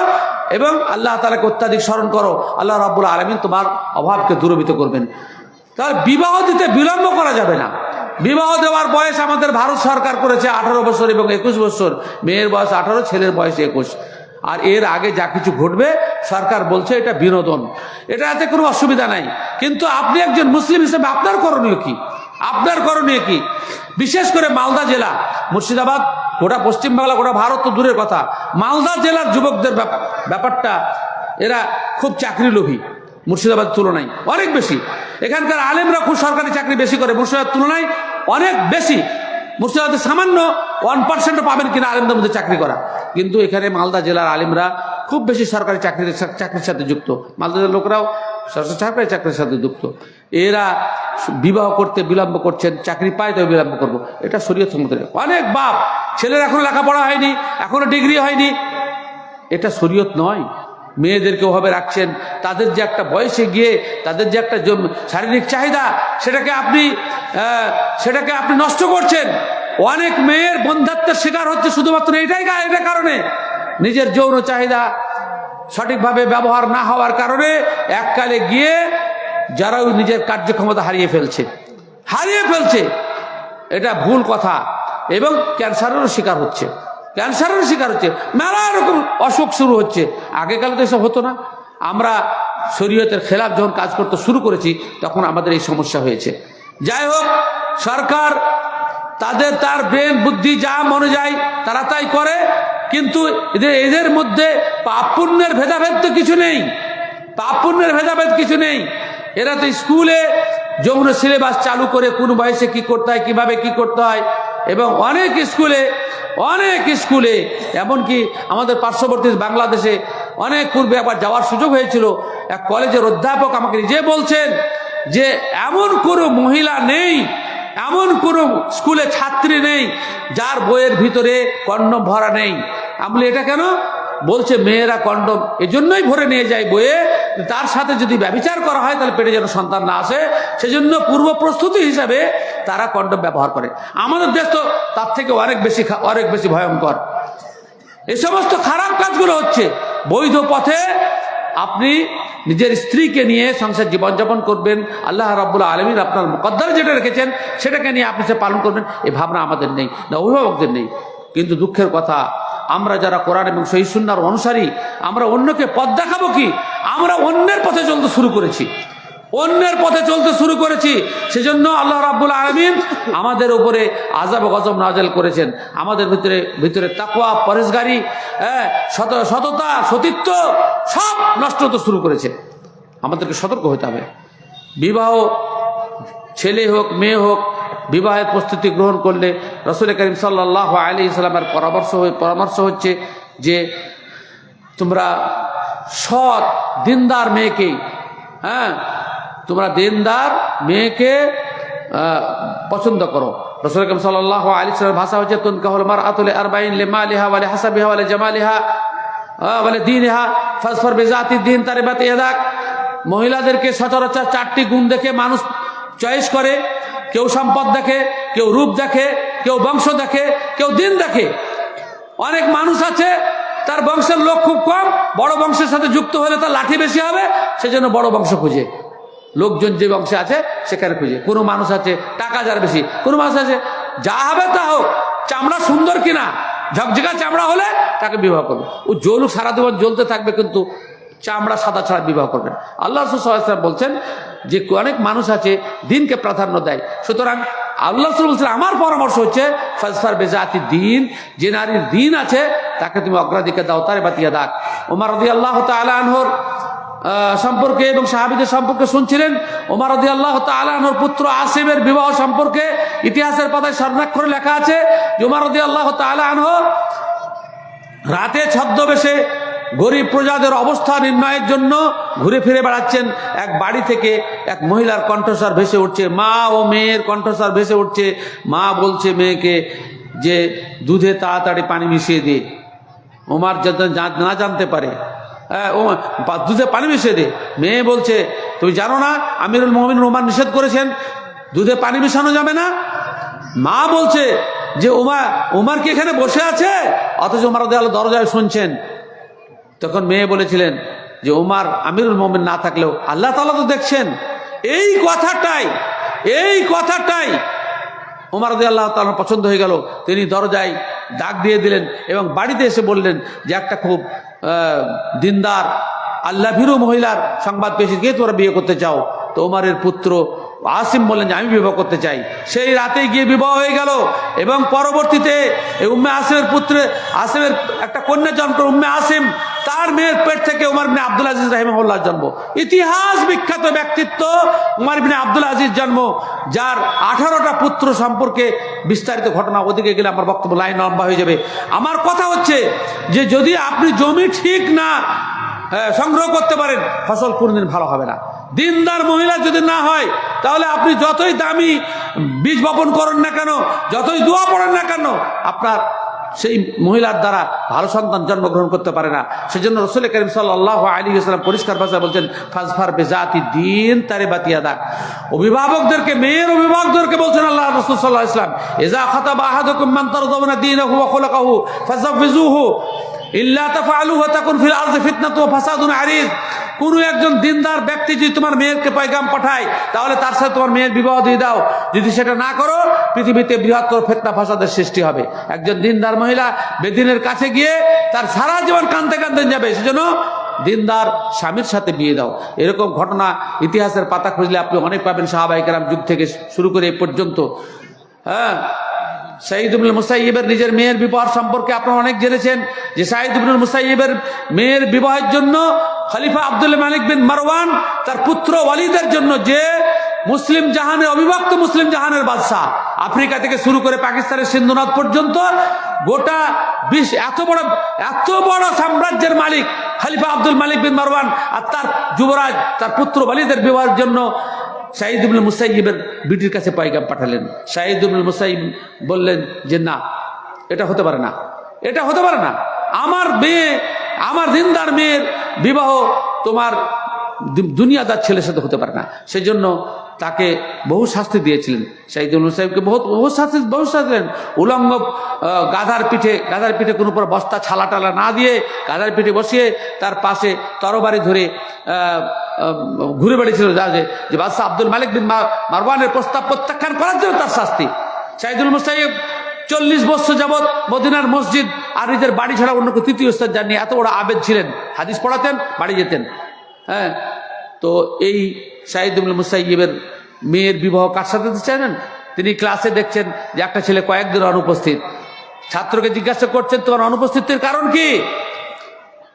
এবং আল্লাহ তাআলাকে অত্যাধিক স্মরণ করো। আল্লাহ রাব্বুল আলামিন তোমার অভাবকে দূরীভূত করবেন। তাহলে বিবাহ দিতে বিলম্ব করা যাবে না। বিবাহ দেওয়ার বয়স আমাদের ভারত সরকার করেছে 18 বছর এবং 21 বছর। মেয়ের বয়স 18, ছেলের বয়স 21। আর এর আগে যা কিছু ঘটবে সরকার বলছে এটা বিনোদন, এটাতে কোনো অসুবিধা নাই। কিন্তু আপনি একজন মুসলিম হিসেবে আপনার করণীয় কি? আপনার করণীয় কি? বিশেষ করে মালদা জেলা, মুর্শিদাবাদ, গোটা পশ্চিমবাংলা, গোটা ভারত তো দূরের কথা, মালদা জেলার যুবকদের ব্যাপারটা, এরা খুব চাকরি লোভী মুর্শিদাবাদ তুলনায় অনেক বেশি। এখানকার আলেমরা খুব সরকারি চাকরি বেশি করে, মুর্শিদাবাদ তুলনায় অনেক বেশি। মুর্শিদাবাদে সামান্য 1% পাবেন কিনা আলেমদের মধ্যে চাকরি করা, কিন্তু এখানে মালদা জেলার আলেমরা খুব বেশি সরকারি চাকরির সাথে যুক্ত। মালদা জেলার লোকরাও সরকারি চাকরির সাথে যুক্ত। এরা বিবাহ করতে বিলম্ব করছেন, চাকরি পায় তবে বিলম্ব করবো, এটা শরীয়ত সম্মত নয়। অনেক বাপ ছেলের এখনো লেখাপড়া হয়নি, এখনো ডিগ্রি হয়নি, এটা শরীয়ত নয়। মেয়েদেরকে ওভাবে রাখছেন, তাদের যে একটা বয়সে গিয়ে তাদের যে একটা শারীরিক চাহিদা, সেটাকে আপনি নষ্ট করছেন। অনেক মেয়ের বন্ধাত্বের শিকার হচ্ছে শুধুমাত্র এটা কারণে, নিজের যৌন চাহিদা সঠিকভাবে ব্যবহার না হওয়ার কারণে এককালে গিয়ে যারা নিজের কার্যক্ষমতা হারিয়ে ফেলছে। এটা ভুল কথা এবং ক্যান্সারেরও শিকার হচ্ছে, মেলা রকম অসুখ শুরু হচ্ছে। আগেকালে তো এসব হতো না। আমরা শরীয়তের খেলাফ যখন কাজ করতে শুরু করেছি তখন আমাদের এই সমস্যা হয়েছে। যাই হোক, সরকার তার ব্রেন বুদ্ধি যা মনে যায় তারা তাই করে, কিন্তু এদের মধ্যে পাপ পুণ্যের ভেদাভেদ তো কিছু নেই। এরা তো স্কুলে যৌন সিলেবাস চালু করে কোন বয়সে কি করতে হয়, কিভাবে কি করতে হয়, এবং অনেক স্কুলে এমনকি আমাদের পার্শ্ববর্তী বাংলাদেশে অনেক পূর্বে একবার যাওয়ার সুযোগ হয়েছিল। এক কলেজের অধ্যাপক আমাকে নিজে বলছেন যে এমন কোনো মহিলা নেই, এমন কোনো স্কুলে ছাত্রী নেই যার বইয়ের ভিতরে কন্ডম ভরা নেই। আমি বলি, এটা কেন? বলছে মেয়েরা কন্ডম এজন্যই ভরে নিয়ে যায় বইয়ে, তার সাথে যদি ব্যভিচার করা হয় তাহলে পেটে যেন সন্তান না আসে, সেজন্য পূর্ব প্রস্তুতি হিসাবে তারা কন্ডম ব্যবহার করে। আমাদের দেশ তো তার থেকে অনেক বেশি ভয়ঙ্কর। এই সমস্ত খারাপ কাজগুলো হচ্ছে। বৈধ পথে আপনি নিজের স্ত্রীকে নিয়ে সংসার জীবনযাপন করবেন, আল্লাহ রাব্বুল আলামিন আপনার মুকদ্দরে যেটা রেখেছেন সেটাকে নিয়ে আপনি সে পালন করবেন, এই ভাবনা আমাদের নেই, না অভিভাবকদের নেই। কিন্তু দুঃখের কথা, আমরা যারা কোরআন এবং সহিহ সুন্নাহর অনুসারী, আমরা অন্যকে পথ দেখাবো কি? আমরা অন্যের পথে চলতে শুরু করেছি। সেজন্য আল্লাহ রাব্বুল আলামিন আমাদের উপরে আযাব ও গজব নাযিল করেছেন। আমাদের ভিতরে তাকওয়া, পরহেজগারি, সততা, সতীত্ব সব নষ্ট হতে শুরু করেছে। আমাদেরকে সতর্ক হতে হবে। বিবাহ, ছেলে হোক মেয়ে হোক, বিবাহের প্রস্তুতি গ্রহণ করলে রাসূল করিম সাল্লাল্লাহু আলাইহি সাল্লামের পরামর্শ হচ্ছে যে তোমরা সৎ দিনদার মেয়েকে, তোমরা দিনদার মেয়েকে পছন্দ করো। রাসূল আকরাম সাল্লাল্লাহু আলাইহি ওয়াসাল্লামের ভাষা হচ্ছে তুনকাহুল মারআতু লিআরবাইন লিমালিহা ওয়া লিহাসাবিহা ওয়া লিজামালিহা ওয়া লিদীনিহা ফাসফার বিযাতি দ্বীন তারিবাত ইয়াদাক। মহিলাদেরকে সচরাচর 4টি গুণ দেখে মানুষ চয়েস করে। কেউ সম্পদ দেখে, কেউ রূপ দেখে, কেউ বংশ দেখে, কেউ দিন দেখে। অনেক মানুষ আছে তার বংশের লোক খুব কম, বড় বংশের সাথে যুক্ত হলে তার লাঠি বেশি হবে, সেজন্য বড় বংশ খুঁজে। লোকজন যে বংশে আছে সেখানে খুঁজে। কোনো মানুষ আছে টাকা যার বেশি, কোনো মানুষ আছে যা হবে তা হোক, চামড়া সুন্দর কিনা, ঝকঝকা চামড়া হলে তাকে বিবাহ করবে। ও জ্বলুক, সারা জীবন জ্বলতে থাকবে, কিন্তু চামড়া সাদা ছাড়া বিবাহ করবেন। আল্লাহ রাসূল সাল্লাল্লাহু আলাইহি ওয়াসাল্লাম বলছেন যে অনেক মানুষ আছে দিনকে প্রাধান্য দেয়। সুতরাং আল্লাহ রাসূল বলছেন আমার পরামর্শ হচ্ছে ফাজফার বিযাতি দ্বীন, যে নারীর দিন আছে তাকে তুমি অগ্রাধিকার দাও। তারিবাত ইয়াদাক। ওমর রাদিয়াল্লাহু তাআলা আনহুর সম্পর্কে এবং সাহাবীদের সম্পর্কে শুনছিলেন। ওমর রাদিয়াল্লাহু তাআলা আনহুর পুত্র আসিমের বিবাহ সম্পর্কে ইতিহাসের পাতায় স্বর্ণাক্ষরে লেখা আছে যে ওমর রাদিয়াল্লাহু তাআলা আনহু রাতে ছদ্মবেশে গরিব প্রজাদের অবস্থা নির্ণয়ের জন্য ঘুরে ফিরে বেড়াচ্ছেন। এক বাড়ি থেকে এক মহিলার কণ্ঠস্বর ভেসে উঠছে, মা ও মেয়ের কণ্ঠস্বর ভেসে উঠছে। মা বলছে মেয়েকে যে দুধে তাড়াতাড়ি পানি মিশিয়ে দে, ওমর যাতে না জানতে পারে, দুধে পানি মিশিয়ে দে। মেয়ে বলছে তুমি জানো না আমিরুল মুমিনিন ওমর নিষেধ করেছেন দুধে পানি মিশানো যাবে না। মা বলছে যে ওমর কি এখানে বসে আছে, অথচ ওমর রাদিয়াল্লাহু দরজায় শুনছেন। তখন মেয়ে বলেছিলেন যে ওমর আমিরুল মুমিনিন না থাকলেও আল্লাহ তাআলা তো দেখছেন। এই কথাটাই ওমর রাদিয়াল্লাহু তাআলা পছন্দ হয়ে গেল। তিনি দরজায় ডাক দিয়ে দিলেন এবং বাড়িতে এসে বললেন যে একটা খুব দিনদার আল্লাহ ভীরু মহিলার সংবাদ পেয়েছি, কে তোমরা বিয়ে করতে চাও? তো ওমরের পুত্র আসিম বললেন যে আমি বিবাহ করতে চাই। সেই রাতে গিয়ে বিবাহ হয়ে গেল এবং পরবর্তীতে উম্মে আসিমের একটা কন্যা জন্ম, উম্মে আসিম, তার মেয়ের পেট থেকে ওমর ইবনে আব্দুল আজিজ রাহিমাহুল্লাহ জন্ম। ইতিহাস বিখ্যাত ব্যক্তিত্ব ওমর ইবনে আব্দুল আজিজ জন্ম, যার 18টা পুত্র সম্পর্কে বিস্তারিত ঘটনা, ওদিকে গেলে আমার বক্তব্য লাইন লম্বা হয়ে যাবে। আমার কথা হচ্ছে যে যদি আপনি জমি ঠিক না সংগ্রহ করতে পারেন, ফসল কোনোদিন ভালো হবে না। দিনদার মহিলা যদি না হয়, তাহলে আপনি যতই দামি বীজ বপন করেন না কেন, যতই দোয়া পড়েন না কেন, আপনার সেই মহিলার দ্বারা ভালো সন্তান জন্মগ্রহণ করতে পারে না। সেজন্য রাসূল কারীম সাল্লাল্লাহু আলাইহি ওয়াসাল্লাম পরিষ্কার ভাষায় বলছেন ফাজফার বিযাতি দ্বীন তারিবাত ইয়াদাক। অভিভাবকদেরকে, মেয়ের অভিভাবকদেরকে বলছেন আল্লাহ রাসূল সাল্লাল্লাহু আলাইহি ওয়াসাল্লাম, ইযা খাতাবা আহাদুকুম মান তারদাউনা দীনাহু ওয়া খুলুকাহু ফাযাওবিজুহু ইল্লা তাফআলুহু তাকুন ফিল আরদি ফিতনাতুন ওয়া ফাসাদুন আরিজ। কোনো একজন দিনদার ব্যক্তি যদি তোমার মেয়েরকে পয়গাম পাঠায়, তাহলে তার সাথে তোমার মেয়ের বিবাহ দিয়ে দাও। যদি সেটা না করো, পৃথিবীতে বৃহত্তর ফিতনা ফাসাদের সৃষ্টি হবে। একজন দিনদার মহিলা বেদিনের কাছে গিয়ে তার সারা জীবন কাঁদতে কাঁদতে যাবে। সেজন্য দিনদার স্বামীর সাথে বিয়ে দাও। এরকম ঘটনা ইতিহাসের পাতা খুঁজলে আপনি অনেক পাবেন, সাহাবায়ে কেরাম যুগ থেকে শুরু করে এ পর্যন্ত। সাঈদ ইবনুল মুসাইয়্যিবের নিজের মেয়ের বিবাহ সম্পর্কে আপনারা অনেক জেনেছেন যে সাঈদ ইবনুল মুসাইয়্যিবের মেয়ের বিবাহের জন্য খলিফা আব্দুল মালিক বিন মারওয়ান তার পুত্র ওয়ালিদের জন্য, যে মুসলিম জাহানে অবিভক্ত মুসলিম জাহানের বাদশা, আফ্রিকা থেকে শুরু করে পাকিস্তানের সিন্ধুনাথ পর্যন্ত গোটা এত বড় সাম্রাজ্যের মালিক খলিফা আব্দুল মালিক বিন মারওয়ান আর তার যুবরাজ তার পুত্র ওয়ালিদের বিবাহের জন্য সাঈদ ইবনুল মুসাইয়্যিবের বিটির কাছে পয়গাম পাঠালেন। সাঈদ ইবনুল মুসাইয়্যিব বললেন যে না, এটা হতে পারে না, এটা হতে পারে না। আমার মেয়ে, আমার দিনদার মেয়ের বিবাহ তোমার দুনিয়াদার ছেলের সাথে হতে পারে না। সেই জন্য তাকে বহু শাস্তি দিয়েছিলেন। সাঈদ ইবনুল মুসাইয়্যিবকে বহু শাস্তি দিলেন। উলঙ্গ গাধার পিঠে কোনো উপর বস্তা ছালা টালা না দিয়ে গাধার পিঠে বসিয়ে তার পাশে তরবারি ধরে ঘুরে বেড়িয়েছিল, যে বাদশা আব্দুল মালিক বিন মারওয়ানের প্রস্তাব প্রত্যাখ্যান করার জন্য তার শাস্তি। সাঈদ ইবনুল মুসাইয়্যিব 40 বছর যাবৎ মদিনার মসজিদ আর নিজের বাড়ি ছাড়া অন্য তৃতীয় স্থান যাননি। এত বড় আবেদ ছিলেন, হাদিস পড়াতেন, বাড়ি যেতেন। তো এই সাঈদ ইবনুল মুসাইয়্যিবের মেয়ের বিবাহ কার সাথে জানেন? তিনি ক্লাসে দেখছেন যে একটা ছেলে কয়েকদিন অনুপস্থিত। ছাত্রকে জিজ্ঞাসা করছেন তোমার অনুপস্থিতির কারণ কি?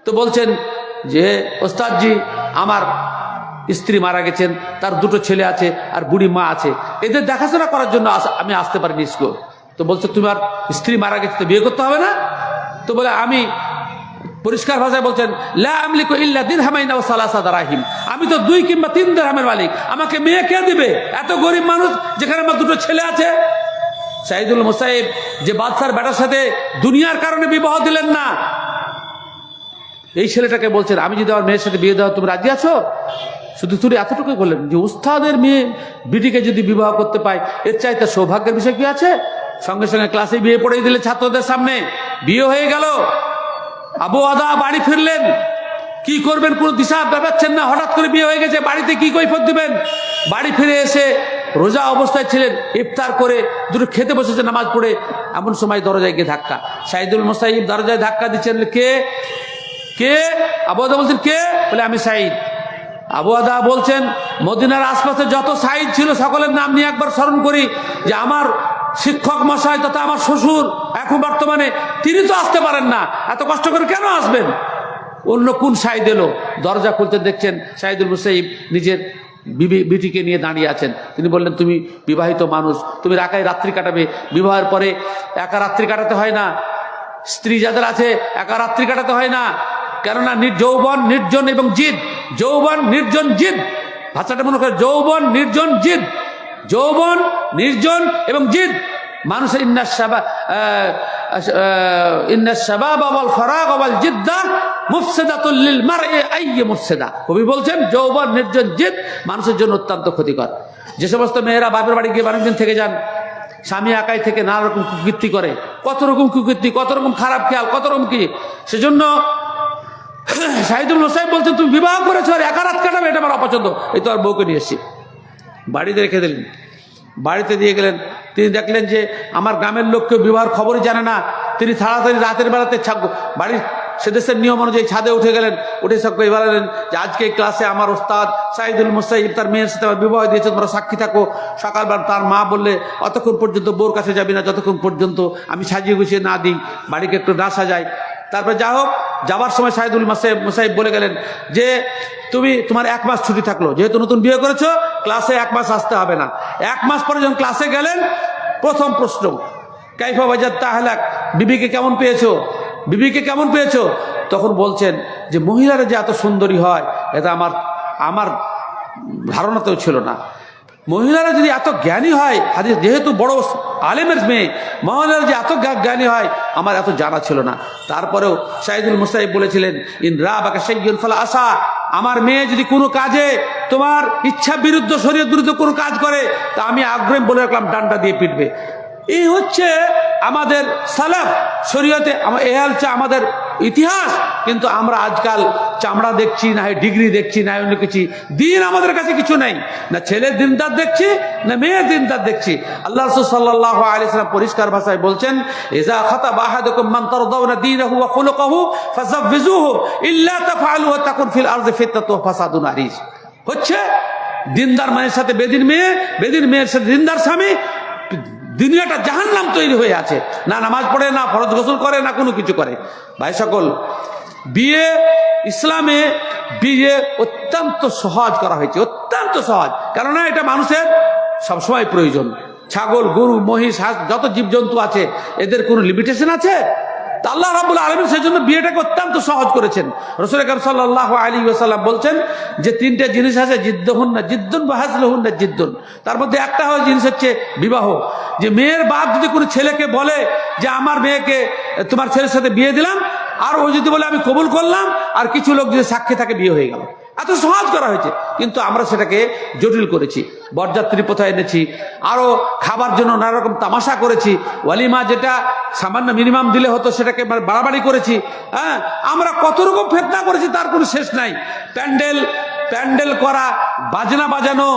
তো বলছেন যে ওস্তাদজি, আমার স্ত্রী মারা গেছেন, তার 2টো ছেলে আছে আর বুড়ি মা আছে, এদের দেখাশোনা করার জন্য আমি আসতে পারিনি স্কুল। তো বলছে তোমার স্ত্রী মারা গেছে, তো বিয়ে করতে হবে না? তো বলে আমি, পরিষ্কার ভাষায় বলছেন লা আমলিকু ইল্লা দিরহামাইন ওয়া সালাসা দারাহিম, আমি তো 2 কিংবা 3 দিরহামের মালিক, আমাকে মেয়ে কে দিবে? এত গরিব মানুষ, যেখানে আমার 2টো ছেলে আছে। সাইদুল মুসাইব যে বাদশার বেটার সাথে দুনিয়ার কারণে বিবাহ দিলেন না, এই ছেলেটাকে বলছেন আমি যদি আমার মেয়ের সাথে বিয়ে দেওয়া তুমি রাজি আছো? শুধু তুমি এতটুকুই বললেন যে উস্তাদের মেয়ে বিটিকে যদি বিবাহ করতে পায় এর চাইতে সৌভাগ্যের বিষয় কি আছে? সঙ্গে সঙ্গে ক্লাসে বিয়ে পড়িয়ে দিলে ছাত্রদের সামনে, বিয়ে হয়ে গেল। আবু আদা বাড়ি ফিরলেন, কি করবেন কোনো দিশা পাচ্ছেন না, হঠাৎ করে বিয়ে হয়ে গেছে, বাড়িতে কি কৈফিয়ত দিবেন? বাড়ি ফিরে এসে রোজা অবস্থায় ছিলেন, ইফতার করে দুটো খেতে বসেছে নামাজ পড়ে, এমন সময় দরজায় গিয়ে ধাক্কা। সাইদুল মুসাইব দরজায় ধাক্কা দিচ্ছেন, কে কে? আবু আদা বলছেন কে? বলে আমি সাইদ। আবু আদা বলছেন মদিনার আশপাশে যত সাইদ ছিল সকলের নাম নিয়ে একবার স্মরণ করি, যে আমার শিক্ষক মশাই তথা আমার শ্বশুর এখন বর্তমানে তিনি তো আসতে পারেন না, এত কষ্ট করে কেন আসবেন? অন্য কোন সাইদ এলো? দরজা খুলতে দেখছেন সাইদুল মুসাইব নিজের বিটিকে নিয়ে দাঁড়িয়ে আছেন। তিনি বললেন তুমি বিবাহিত মানুষ, তুমি একাই রাত্রি কাটাবে, বিবাহের পরে একা রাত্রি কাটাতে হয় না, স্ত্রী যাদের আছে একা রাত্রি কাটাতে হয় না, কেননা যৌবন নির্জন এবং জিদ, যৌবন নির্জন জিদ, ভাষাটা মনে করে যৌবন নির্জন জিদ, যৌবন নির্জন এবং জিদ। মানুষের কবি বলছেন যৌবন নির্জন জিদ মানুষের জন্য অত্যন্ত ক্ষতিকর। যে সমস্ত মেয়েরা বাপের বাড়ি গিয়ে অনেকদিন থেকে যান, স্বামী একাই থেকে নানা রকম কুকীর্তি করে, কত রকম কুকীর্তি, কত রকম খারাপ খেয়াল, কত রকম কি। সেজন্য সাইদুল মুসাইব বলছেন তুমি বিবাহ করেছো আর একা রাত কাটাবে, এটা আমার অপছন্দ, এই তো আর বউকে নিয়ে এসছি। বাড়িতে রেখে দিলেন, বাড়িতে দিয়ে গেলেন। তিনি দেখলেন যে আমার গ্রামের লোক কেউ বিবাহের খবরই জানে না। তিনি তাড়াতাড়ি রাতের বেলাতে বাড়ির সে দেশের নিয়ম অনুযায়ী ছাদে উঠে গেলেন, উঠে সবকে বললেন যে আজকে ক্লাসে আমার ওস্তাদ সাইদুল মুসাইব তার মেয়ের সাথে আমার বিবাহ দিয়েছে, তোমরা সাক্ষী থাকো। সকালবেলা তার মা বললে অতক্ষণ পর্যন্ত বউর কাছে যাবি না যতক্ষণ পর্যন্ত আমি সাজিয়ে গুছিয়ে না দিই, বাড়িকে একটু না সাজাই। তারপরে যা হোক, যাওয়ার সময় সাইদুল মুসাইব বলে গেলেন যে তুমি তোমার 1 মাস ছুটি থাকলো, যেহেতু নতুন বিয়ে করেছো ক্লাসে 1 মাস আসতে হবে না। 1 মাস পরে যখন ক্লাসে গেলেন, প্রথম প্রশ্ন কাইফা ওয়াজাদতা তাহলাক, বিবিকে কেমন পেয়েছো, বিবিকে কেমন পেয়েছো? তখন বলছেন যে মহিলারা যে এত সুন্দরী হয় এটা আমার ধারণাতেও ছিল না। মহিলারা যদি এত জ্ঞানী হয়, হাদিস যেহেতু বড় আলেমের মেয়ে, মহিলারা যে এত জ্ঞানী হয় আমার এত জানা ছিল না। তারপরেও সাইদুল মুসাইব বলেছিলেন ইন রাবাকা শাইয়ুন ফালা আসা, আমার মেয়ে যদি কোনো কাজে তোমার ইচ্ছা বিরুদ্ধ শরীয়ত বিরুদ্ধ কোনো কাজ করে তা আমি আগ্রহ বলে রাখলাম ডান্ডা দিয়ে পিটবে। এই হচ্ছে আমাদের সালাফ, শরীয়তে এ হচ্ছে আমাদের ইতিহাস। কিন্তু আমরা আজকাল চামড়া দেখছি, না হয় ডিগ্রি দেখছি, না অন্য কিছু, দিন আমাদের কাছে কিছু নেই, না ছেলের দিনদার দেখছি না মেয়ের দিনদার দেখছি। আল্লাহ রাসূল সাল্লাল্লাহু আলাইহি ওয়াসাল্লাম পরিষ্কার ভাষায় বলছেন ইযা খাতাবা আহাদুকুম মান তারদাউনা দীনাহু ওয়া খুলুকাহু ফাযাওবিজুহু ইল্লা তাফআলু তাকুন ফিল আরদি ফিতনাতুন ওয়া ফাসাদুন আরিজ। হচ্ছে দিনদার মায়ের সাথে বেদিন মেয়ে, বেদিন মেয়ের সাথে দিনদার স্বামী, দুনিয়াটা জাহান্নাম তৈরি হয়ে আছে। না নামাজ পড়ে, না ফরজ গোসল করে, না কোনো কিছু করে। ভাই সকল, বিয়ে ইসলামে বিয়ে অত্যন্ত সহজ করা হয়েছে, অত্যন্ত সহজ, কেননা এটা মানুষের সবসময় প্রয়োজন। ছাগল, গরু, মহিষ, হাঁস, যত জীবজন্তু আছে এদের কোনো লিমিটেশন আছে? তা আল্লাহ রাব্বুল আলামিন সেজন্য বিয়েটাকে অত্যন্ত সহজ করেছেন। রাসূল আকরাম সাল্লাল্লাহু আলাইহি ওয়াসাল্লাম বলছেন যে 3টে জিনিস আছে, জিদ্দুহুন্না জিদ্দুন ওয়া হাজলুহুন্না জিদ্দুন, তার মধ্যে একটা জিনিস হচ্ছে বিবাহ। যে মেয়ের বাপ যদি কোনো ছেলেকে বলে যে আমার মেয়েকে তোমার ছেলের সাথে বিয়ে দিলাম, আর ও যদি বলে আমি কবুল করলাম, আর কিছু লোক যদি সাক্ষী থাকে, বিয়ে হয়ে গেল। এত সহজ করা হয়েছে, কিন্তু আমরা সেটাকে জটিল করেছি। বরযাত্রী প্রথা এনেছি, আরও খাবার জন্য নানা রকম তামাশা করেছি, ওয়ালিমা যেটা সামান্য মিনিমাম দিলে হতো সেটাকে বাড়াবাড়ি করেছি। হ্যাঁ, আমরা কত রকম ফেতনা করেছি তার কোনো শেষ নাই। প্যান্ডেল করা, বাজনা বাজানো,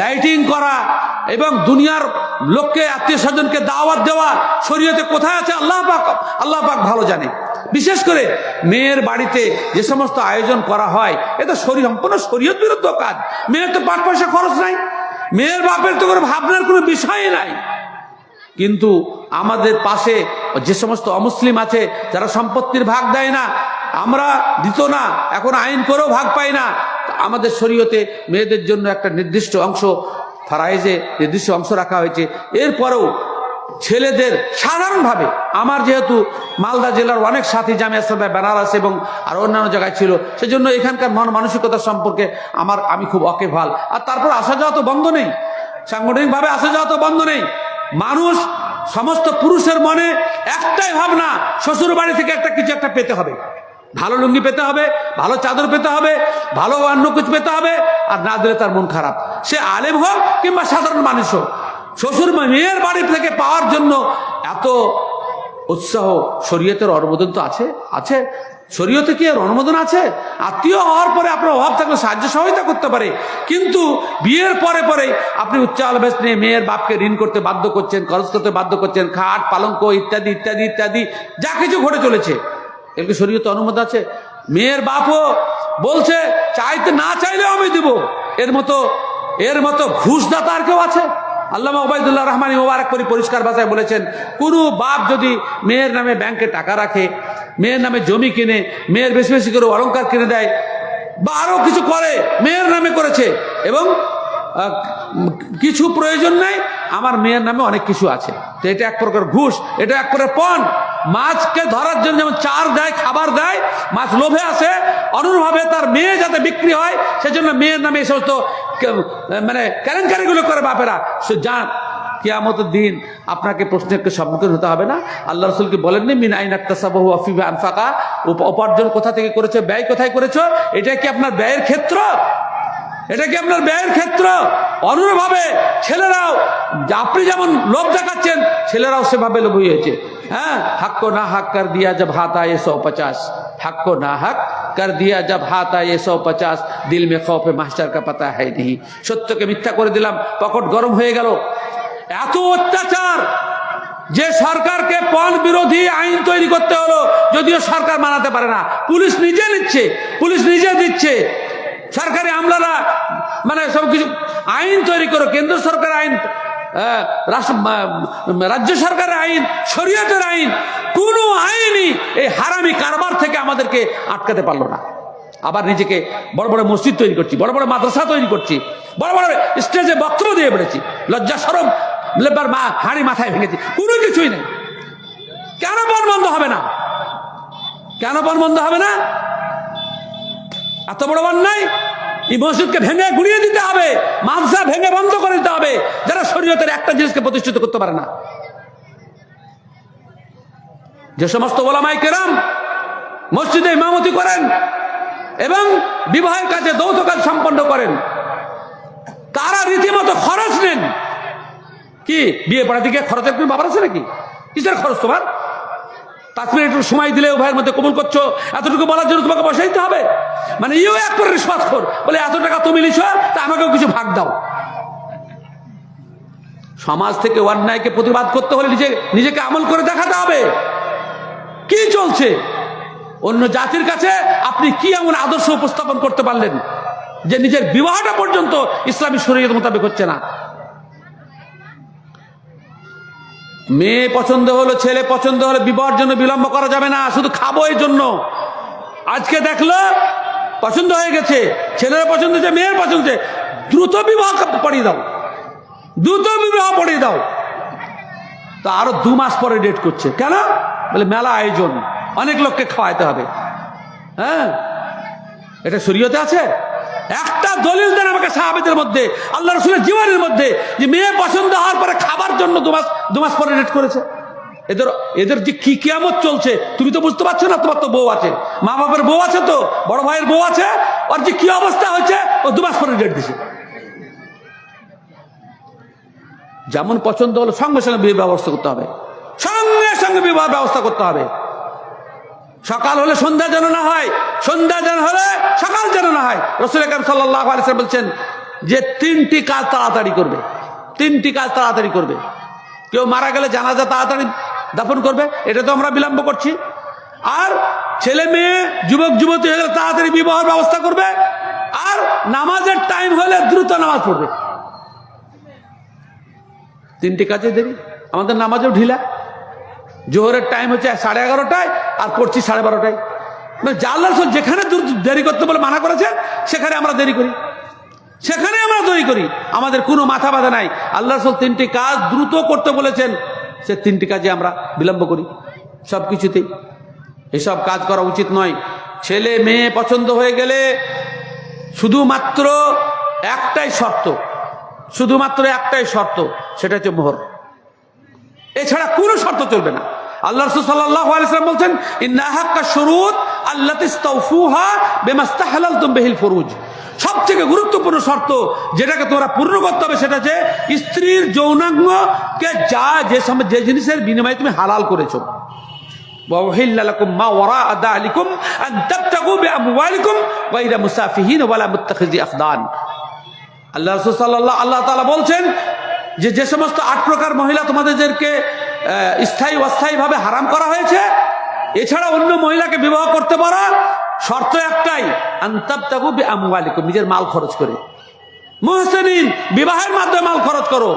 লাইটিং করা এবং দুনিয়ার লোককে আত্মীয় স্বজনকে দাওয়াত দেওয়া শরীয়তে কোথায় আছে আল্লাহ পাক ভালো জানে। বিশেষ করে মেয়ের বাড়িতে যে সমস্ত আয়োজন করা হয় এটা সম্পূর্ণ শরীয়ত বিরুদ্ধ কাজ। মেয়ের তো 5 পয়সা খরচ নাই, মেয়ের বাপের তো কোনো ভাবনার কোনো বিষয়ই নাই। কিন্তু আমাদের পাশে যে সমস্ত অমুসলিম আছে যারা সম্পত্তির ভাগ দেয় না, আমরা দিত না, এখন আইন করেও ভাগ পাই না। আমাদের শরীয়তে মেয়েদের জন্য একটা নির্দিষ্ট অংশ, ফারায়েজে নির্দিষ্ট অংশ রাখা হয়েছে। এরপরেও ছেলেদের সাধারণভাবে, আমার যেহেতু মালদা জেলার অনেক সাথী জামিয়া ইসলামিয়া বেনারস এবং আর অন্যান্য জায়গায় ছিল, সেজন্য এখানকার মন মানসিকতা সম্পর্কে আমি খুব ওয়াকিবহাল। আর তারপর আসা যাওয়া তো বন্ধ নেই, সাংগঠনিকভাবে আসা যাওয়া তো বন্ধ নেই। মানুষ সমস্ত পুরুষের মনে একটাই ভাবনা, শ্বশুর বাড়ি থেকে একটা কিছু একটা পেতে হবে, ভালো লুঙ্গি পেতে হবে, ভালো চাদর পেতে হবে, ভালো অন্য কিছু পেতে হবে, আর না দিলে তার মন খারাপ। সে আলেম হোক কিংবা সাধারণ মানুষ হোক, শ্বশুর মেয়ের বাড়ি থেকে পাওয়ার জন্য এত উৎসাহ। শরীয়তের অনুমোদন তো আছে, আছে শরীয়তে কি এর অনুমোদন আছে? আত্মীয় হওয়ার পরে আপনার অভাব থাকলে সাহায্য সহায়তা করতে পারে, কিন্তু বিয়ের পরে পরে আপনি উচ্চালবেশ নিয়ে মেয়ের বাপকে ঋণ করতে বাধ্য করছেন, খরচ করতে বাধ্য করছেন, খাট পালঙ্ক ইত্যাদি ইত্যাদি ইত্যাদি যা কিছু ঘটে চলেছে, এগুলো শরীয়তে অনুমোদন আছে? মেয়ের বাপও বলছে চাইতে না চাইলেও আমি দিব, এর মতো ঘুষদাতা আর কেউ আছে? আল্লামা ওবায়দুল্লাহ রহমানী মোবারক করে পরিষ্কার ভাষায় বলেছেন, কোনো বাপ যদি মেয়ের নামে ব্যাংকে টাকা রাখে, মেয়ের নামে জমি কিনে, মেয়ের বেশি বেশি করে অলংকার কিনে দেয়, বা আরো কিছু করে, মেয়ের নামে করেছে এবং কিছু প্রয়োজন নাই, আমার মেয়ের নামে অনেক কিছু আছে, তো এটা এক প্রকার ঘুষ, এটা এক প্রকার পণ। মাছকে ধরার জন্য যেমন চার দেয়, খাবার দেয়, মাছ লোভে আসে, অনুরূপভাবে তার মেয়ে যাতে বিক্রি হয় সেজন্য মেয়ের নামে এই সমস্ত মানে কেলেঙ্কারিগুলো করে বাপেরা। সে যান কিয়ামতের দিন আপনাকে প্রশ্নের সম্মুখীন হতে হবে না? আল্লাহ রাসূল কি বলেননি মিন আইন ইকতাসাবাহু ওয়া ফিমা আনফাকা, উপার্জন কোথা থেকে করেছো, ব্যয় কোথায় করেছো? এটা কি আপনার ব্যয়ের ক্ষেত্র? এটা কি আপনার ব্যয়ের ক্ষেত্র? অনুরূপভাবে ছেলেরাও, আপনি যেমন লোভ দেখাচ্ছেন, ছেলেরাও সেভাবে লোভী হয়েছে। হ্যাঁ, হক কো না হক কর দিয়া জব হাত আয়ে 150, হক কো না হক কর দিয়া জব হাত আয়ে 150, দিল মে খৌফে মাস্টার কা পাতা है नहीं। সত্যকে মিথ্যা করে দিলাম, পকেট গরম হয়ে গেল। এত অত্যাচার যে সরকারকে পণ বিরোধী আইন তৈরি করতে হলো, যদিও সরকার মানাতে পারে না, পুলিশ নিজে নিচ্ছে, পুলিশ নিজে দিচ্ছে, সরকারি আমলারা মানে সবকিছু আইন তৈরি করো, কেন্দ্র সরকার আইন, রাজ্য সরকারের আইন, শরীয়তের আইন, কোনো আইনই এই হারামি কারবার থেকে আমাদেরকে আটকাতে পারলো না। আবার নিজেকে বড় বড় মসজিদ তৈরি করছি, বড় বড় মাদ্রাসা তৈরি করছি, বড় বড় স্টেজে বক্তব্য দিয়ে বেড়েছি, লজ্জা শরম লেবার মা হাঁড়ি মাথায় ভেঙেছি, কোনো কিছুই নেই। কেন পণ বন্ধ হবে না? কেন পণ বন্ধ হবে না? এত বড় অন্যায়! এই মসজিদকে ভেঙে গুড়িয়ে দিতে হবে, মাদ্রাসা ভেঙে বন্ধ করে দিতে হবে, যারা শরীয়তের একটা জিনিসকে প্রতিষ্ঠিত করতে পারে না। যে সমস্ত ওলামায়ে কেরাম মসজিদে ইমামতি করেন এবং বিবাহের কাজে যৌথ কাজ সম্পন্ন করেন, তারা রীতিমতো খরচ নেন। কি বিয়ে পড়া দিকে খরচের কোনো ব্যাপার আছে নাকি? কিসের খরচ তোমার? তাকবীর একটু সময় দিলে উভয়ের মধ্যে কবুল করছো, এতটুকু বলার জন্য তোমাকে বসাইতে হবে? মানে ইও এক করে রিশওয়াতখোর, বলে এত টাকা তুমি নিছো, তা আমাকেও কিছু ভাগ দাও। সমাজ থেকে অন্যায়কে প্রতিবাদ করতে হলে নিজেকে আমল করে দেখাতে হবে। কি চলছে অন্য জাতির কাছে? আপনি কি এমন আদর্শ উপস্থাপন করতে পারলেন যে নিজের বিবাহটা পর্যন্ত ইসলামী শরীয়ত মোতাবেক হচ্ছে না? মেয়ে পছন্দ হলো, ছেলে পছন্দ হলো, বিবাহের জন্য বিলম্ব করা যাবে না, শুধু খাবো এই জন্য। আজকে দেখলো পছন্দ হয়ে গেছে, ছেলের পছন্দ হচ্ছে, মেয়ের পছন্দ হচ্ছে, দ্রুত বিবাহ পড়িয়ে দাও, দ্রুত বিবাহ পড়িয়ে দাও। তা আরো 2 মাস পরে ডেট করছে কেন? বলে মেলা আয়োজন, অনেক লোককে খাওয়াইতে হবে। হ্যাঁ, এটা শরীয়তে আছে? একটা দলিল দেন আমাকে সাহাবেদের মধ্যে, আল্লাহ রাসূলের জীবনের মধ্যে, যে মেয়ে পছন্দ হওয়ার পরে খাবার জন্য 2 মাস পরে ডেট করেছে। এদের যে কি কিয়ামত চলছে তুমি তো বুঝতে পারছো না? তোমার তো বউ আছে, মা বাবার বউ আছে, তো বড় ভাইয়ের বউ আছে, ওর যে কি অবস্থা হয়েছে, ও 2 মাস পরে ডেট দিছে। যেমন পছন্দ হলো সঙ্গে সঙ্গে বিয়ে ব্যবস্থা করতে হবে, সঙ্গে সঙ্গে বিবাহ ব্যবস্থা করতে হবে। সকাল হলে সন্ধ্যা যেন না হয়, সন্ধ্যা যেন হলে সকাল যেন না হয়। রাসূল আকরাম সাল্লাল্লাহু আলাইহি ওয়াসাল্লাম বলছেন যে 3টি কাজ তাড়াতাড়ি করবে, 3টি কাজ তাড়াতাড়ি করবে। কেউ মারা গেলে জানাজা তাড়াতাড়ি দাফন করবে, এটা তো আমরা বিলম্ব করছি। আর ছেলে মেয়ে যুবক যুবতী হয়ে গেলে তাড়াতাড়ি বিবাহের ব্যবস্থা করবে। আর নামাজের টাইম হলে দ্রুত নামাজ পড়বে। 3টি কাজে দেরি। আমাদের নামাজও ঢিলা। জোহরের টাইম হচ্ছে 11:30টায়, আর পড়ছি 12:30টায়। মানে আল্লাহ রাসূল যেখানে দেরি করতে বলে মানা করেছে, সেখানে আমরা দেরি করি, সেখানে আমরা দেরি করি, আমাদের কোনো মাথা ব্যথা নাই। আল্লাহ রাসূল 3টি কাজ দ্রুত করতে বলেছেন, সে 3টি কাজে আমরা বিলম্ব করি সব কিছুতেই। এসব কাজ করা উচিত নয়। ছেলে মেয়ে পছন্দ হয়ে গেলে শুধুমাত্র একটাই শর্ত, শুধুমাত্র একটাই শর্ত, সেটা হচ্ছে মোহর। এছাড়া কোনো শর্ত চলবে না। আল্লাহ রাসূল সাল্লাল্লাহু আলাইহি ওয়াসাল্লাম বলছেন, ইন্না হাক্কা শুরুত আল্লাতী ইস্তাওফুহা বিমাস্তাহলালতুম বিহিল ফুরুজ। সবথেকে গুরুত্বপূর্ণ শর্ত যেটাকে তোমরা পূর্ণ করতে হবে সেটা হচ্ছে স্ত্রীর যৌনাঙ্গকে যে জিনিসের বিনিময়ে তুমি হালাল করেছো। ওয়া উহিল্লা লাকুম মা ওয়ারাআ যালিকুম আন তাবতাগু বিআমওয়ালিকুম গায়রা মুসাফিহিন ওয়ালা মুত্তাখিযি আখদান। আল্লাহ রাসূল আল্লাহ তাআলা বলছেন যে সমস্ত 8 প্রকার মহিলা তোমাদেরকে স্থায়ী অস্থায়ীভাবে হারাম করা হয়েছে, এছাড়া অন্য মহিলাকে বিবাহ করতে পারো, শর্ত একটাই, আনতাবতাগু বিআমওয়ালিকুম, নিজের মাল খরচ করে। মুহসিনিন, বিবাহের মাধ্যমে মাল খরচ করো,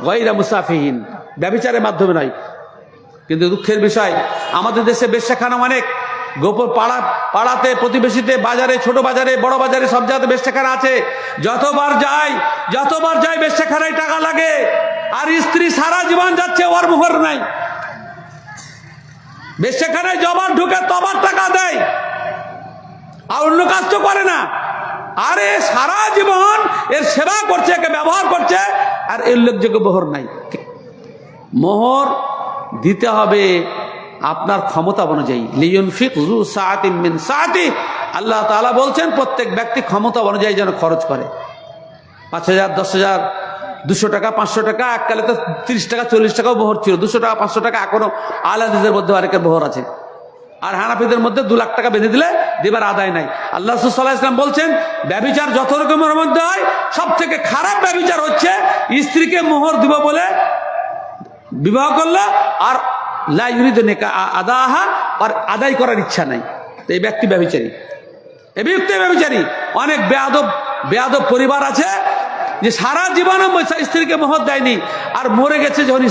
গায়রা মুসাফিহিন, ব্যভিচারের মাধ্যমে নয়। কিন্তু দুঃখের বিষয়, আমাদের দেশে বেশ্যাখানা অনেক, গোপন পাড়াতে, প্রতিবেশীতে, বাজারে, ছোট বাজারে, বড় বাজারে, সব জায়গাতে বেশ্যাখানা আছে। যতবার যাই বেশ্যাখানায় টাকা লাগে, আর স্ত্রী সারা জীবন যাচ্ছে, ওর মোহর নাই। বেশ্যাখানায় যবার ঢুকে তবার টাকা দেয়, আর অন্য কাজ তো করে না। আরে সারা জীবন এর সেবা করছে, একে ব্যবহার করছে, আর এর উল্লেখযোগ্য মোহর নাই। মোহর দিতে হবে আপনার ক্ষমতা অনুযায়ী। লিয়ুনফিক যু সাআতিন মিন সাআতিহি, আল্লাহ তাআলা বলছেন প্রত্যেক ব্যক্তি ক্ষমতা অনুযায়ী যেন খরচ করে। 5,000, 10,000, 200 টাকা, 500 টাকা, এককালে তো 30 টাকা 40 টাকাও মোহর ছিল। 200 টাকা 500 টাকা এখনো আলাদিদের মধ্যে অনেকের মোহর আছে। আর হানাফিদের মধ্যে 2 লাখ টাকা বেঁধে দিলে দিবার আদায় নাই। আল্লাহ রাসূল সাল্লাল্লাহু আলাইহি ওয়াসাল্লাম বলছেন, ব্যভিচার যত রকমের মধ্যে হয়, সব থেকে খারাপ ব্যভিচার হচ্ছে স্ত্রীকে মোহর দিব বলে বিবাহ করলো আর লা ইউরিদু আদাহা, আর আদায় করার ইচ্ছা নাই, এই ব্যক্তি ব্যভিচারী। এই ব্যক্তি ব্যভিচারী। অনেক বেয়াদব পরিবার আছে যে সারা জীবনে স্ত্রীকে মোহর দেয়নি, আর মরে গেছে যখন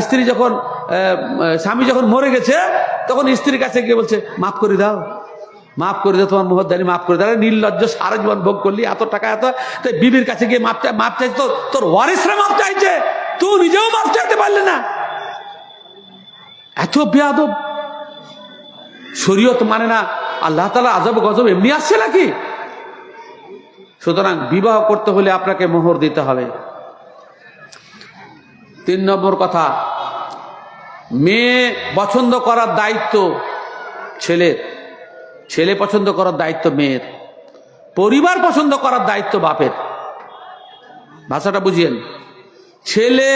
স্ত্রী যখন স্বামী যখন মরে গেছে, তখন স্ত্রীর কাছে গিয়ে বলছে, মাফ করে দাও, তোমার মোহর দেয়নি, মাফ করে দাও। নির্লজ্জ, সারা জীবন ভোগ করলি, এত টাকা এত, তো বিবির কাছে গিয়ে মাপ চাইছে, তোর ওয়ারিসরা মাপ চাইছে, তুই নিজেও মাপ চাইতে পারলি না। এত বেয়াদব। শরীয়ত মানে না, আল্লাহ তাআলা আযাব গজব এমনি আসছে নাকি? সুতরাং বিবাহ করতে হলে আপনাকে মোহর দিতে হবে। 3 নম্বর কথা, মেয়ে পছন্দ করার দায়িত্ব ছেলের, ছেলে পছন্দ করার দায়িত্ব মেয়ের, পরিবার পছন্দ করার দায়িত্ব বাপের। ভাষাটা বুঝিয়েন। ছেলে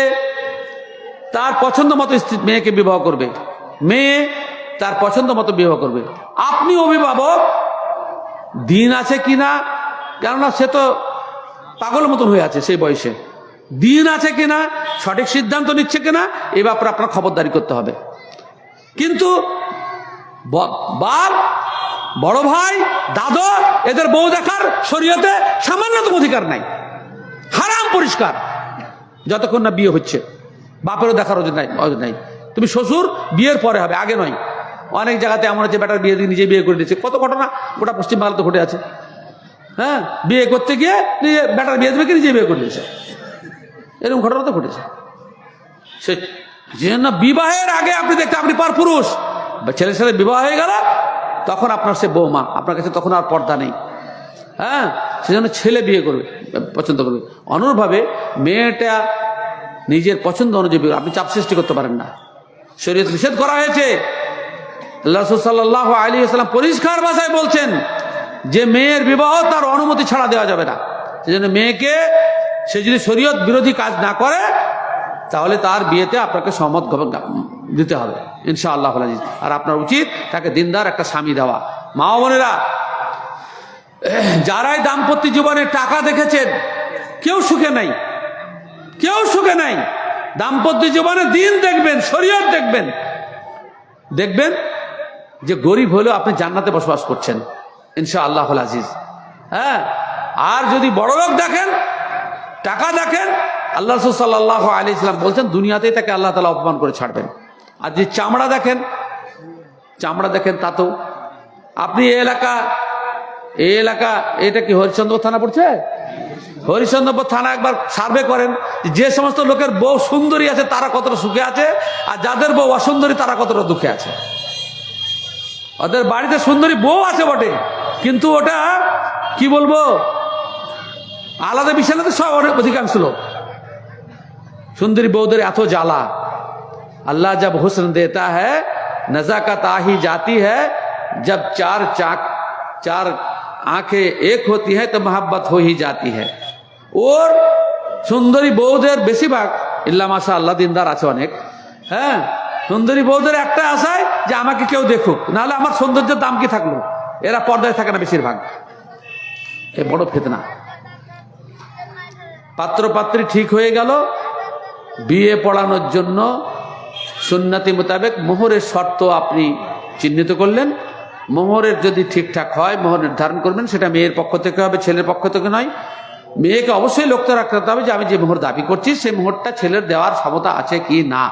তার পছন্দ মতো মেয়েকে বিবাহ করবে, মেয়ে তার পছন্দ মতো বিবাহ করবে। আপনি অভিভাবক, দিন আছে কিনা, কেননা সে তো পাগল মতন হয়ে আছে সেই বয়সে, দিন আছে কিনা, সঠিক সিদ্ধান্ত নিচ্ছে কিনা, এই ব্যাপারে আপনার খবরদারি করতে হবে। কিন্তু বাপ, বড় ভাই, দাদা, এদের বউ দেখার শরীয়তে সামান্যতম অধিকার নাই, হারাম পরিষ্কার, যতক্ষণ না বিয়ে হচ্ছে। বাপেরও দেখার অধিকার নাই। তুমি শ্বশুর বিয়ের পরে হবে, আগে নয়। অনেক জায়গাতে এমন হচ্ছে, বেটার বিয়ে দিয়ে নিজে বিয়ে করে দিচ্ছে, কত ঘটনা গোটা পশ্চিমবাংলাতে ঘটে আছে। হ্যাঁ, বিয়ে করতে গিয়ে নিজে বেটার বিয়ে দেবে, নিজে বিয়ে করে দিয়েছে, এরকম ঘটনা তো ঘটেছে। সে জন্য বিবাহের আগে আপনি দেখতে, আপনি পর পুরুষ, ছেলের সাথে বিবাহ হয়ে গেল, তখন আপনার সে বৌমা, আপনার কাছে তখন আর পর্দা নেই। হ্যাঁ, সেজন্য ছেলে বিয়ে করবে, পছন্দ করবে। অনুরূপভাবে মেয়েটা নিজের পছন্দ অনুযায়ী, আপনি চাপ সৃষ্টি করতে পারেন না, শরীয়ত নিষেধ করা হয়েছে। আল্লাহ রাসূল সাল্লাল্লাহু আলাইহি ওয়াসাল্লাম পরিষ্কার ভাষায় বলছেন যে মেয়ের বিবাহ তার অনুমতি ছাড়া দেওয়া যাবে না। সেজন্য মেয়েকে, সে যদি শরীয়ত বিরোধী কাজ না করে, তাহলে তার বিয়েতে আপনাকে সম্মত দিতে হবে ইনশাআল্লাহ। আর আপনার উচিত তাকে দিনদার একটা স্বামী দেওয়া। মা বোনেরা, যারাই দাম্পত্য জীবনে টাকা দেখেছেন, কেউ সুখে নাই, কেউ সুখে নাই। দাম্পত্য জীবনে দিন দেখবেন, শরীয়ত দেখবেন, দেখবেন যে গরিব হলেও আপনি জান্নাতে বসবাস করছেন ইনশাআল্লাহ আজিজ। হ্যাঁ, আর যদি বড় লোক দেখেন, টাকা দেখেন, আল্লাহ রাসূল সাল্লাল্লাহু আলাইহি ওয়াসাল্লাম বলছেন দুনিয়াতেই তাকে আল্লাহ তাআলা অপমান করে ছাড়বেন। আর যে চামড়া দেখেন, তা তো আপনি এই এলাকা, এটা কি হরিশ্চন্দ্রপুর থানা পড়ছে? হরিশ্চন্দ্রপুর থানা একবার সার্ভে করেন, যে সমস্ত লোকের বউ সুন্দরী আছে তারা কতটা সুখে আছে, আর যাদের বউ অসুন্দরী তারা কতটা দুঃখে আছে। ওদের বাড়িতে সুন্দরী বউ আছে বটে, কিন্তু ওটা কি বলবো, আলাদা বিছানাতে সব অধিকাংশ লোক। সুন্দরী বউদের এত জ্বালা। अल्लाह जब हुस्न देता है नज़ाकत आ ही जाती है, जब चार आंखें एक होती है तो मोहब्बत हो ही जाती है। और সুন্দরী বউদের বেশিরভাগ ইল্লা মাশাআল্লাহ দিনদার আছে অনেক, হ্যাঁ, সুন্দরী বউদের একটা আশায় যে আমাকে কেউ দেখুক, নাহলে আমার সৌন্দর্যের দাম কি থাকলো। এরা পর্দায় থাকে না বেশিরভাগ। এ বড় ফিতনা। পাত্র পাত্রী ঠিক হয়ে গেল, বিয়ে পড়ানোর জন্য সুন্নতি মোতাবেক মোহরের শর্ত আপনি চিহ্নিত করলেন। মোহরের যদি ঠিকঠাক হয় মোহর নির্ধারণ করবেন, সেটা মেয়ের পক্ষ থেকে হবে, ছেলের পক্ষ থেকে নয়। মেয়েকে অবশ্যই লক্ষ্য রাখতে হবে যে আমি যে মোহর দাবি করছি সেই মোহরটা ছেলের দেওয়ার ক্ষমতা আছে কি না।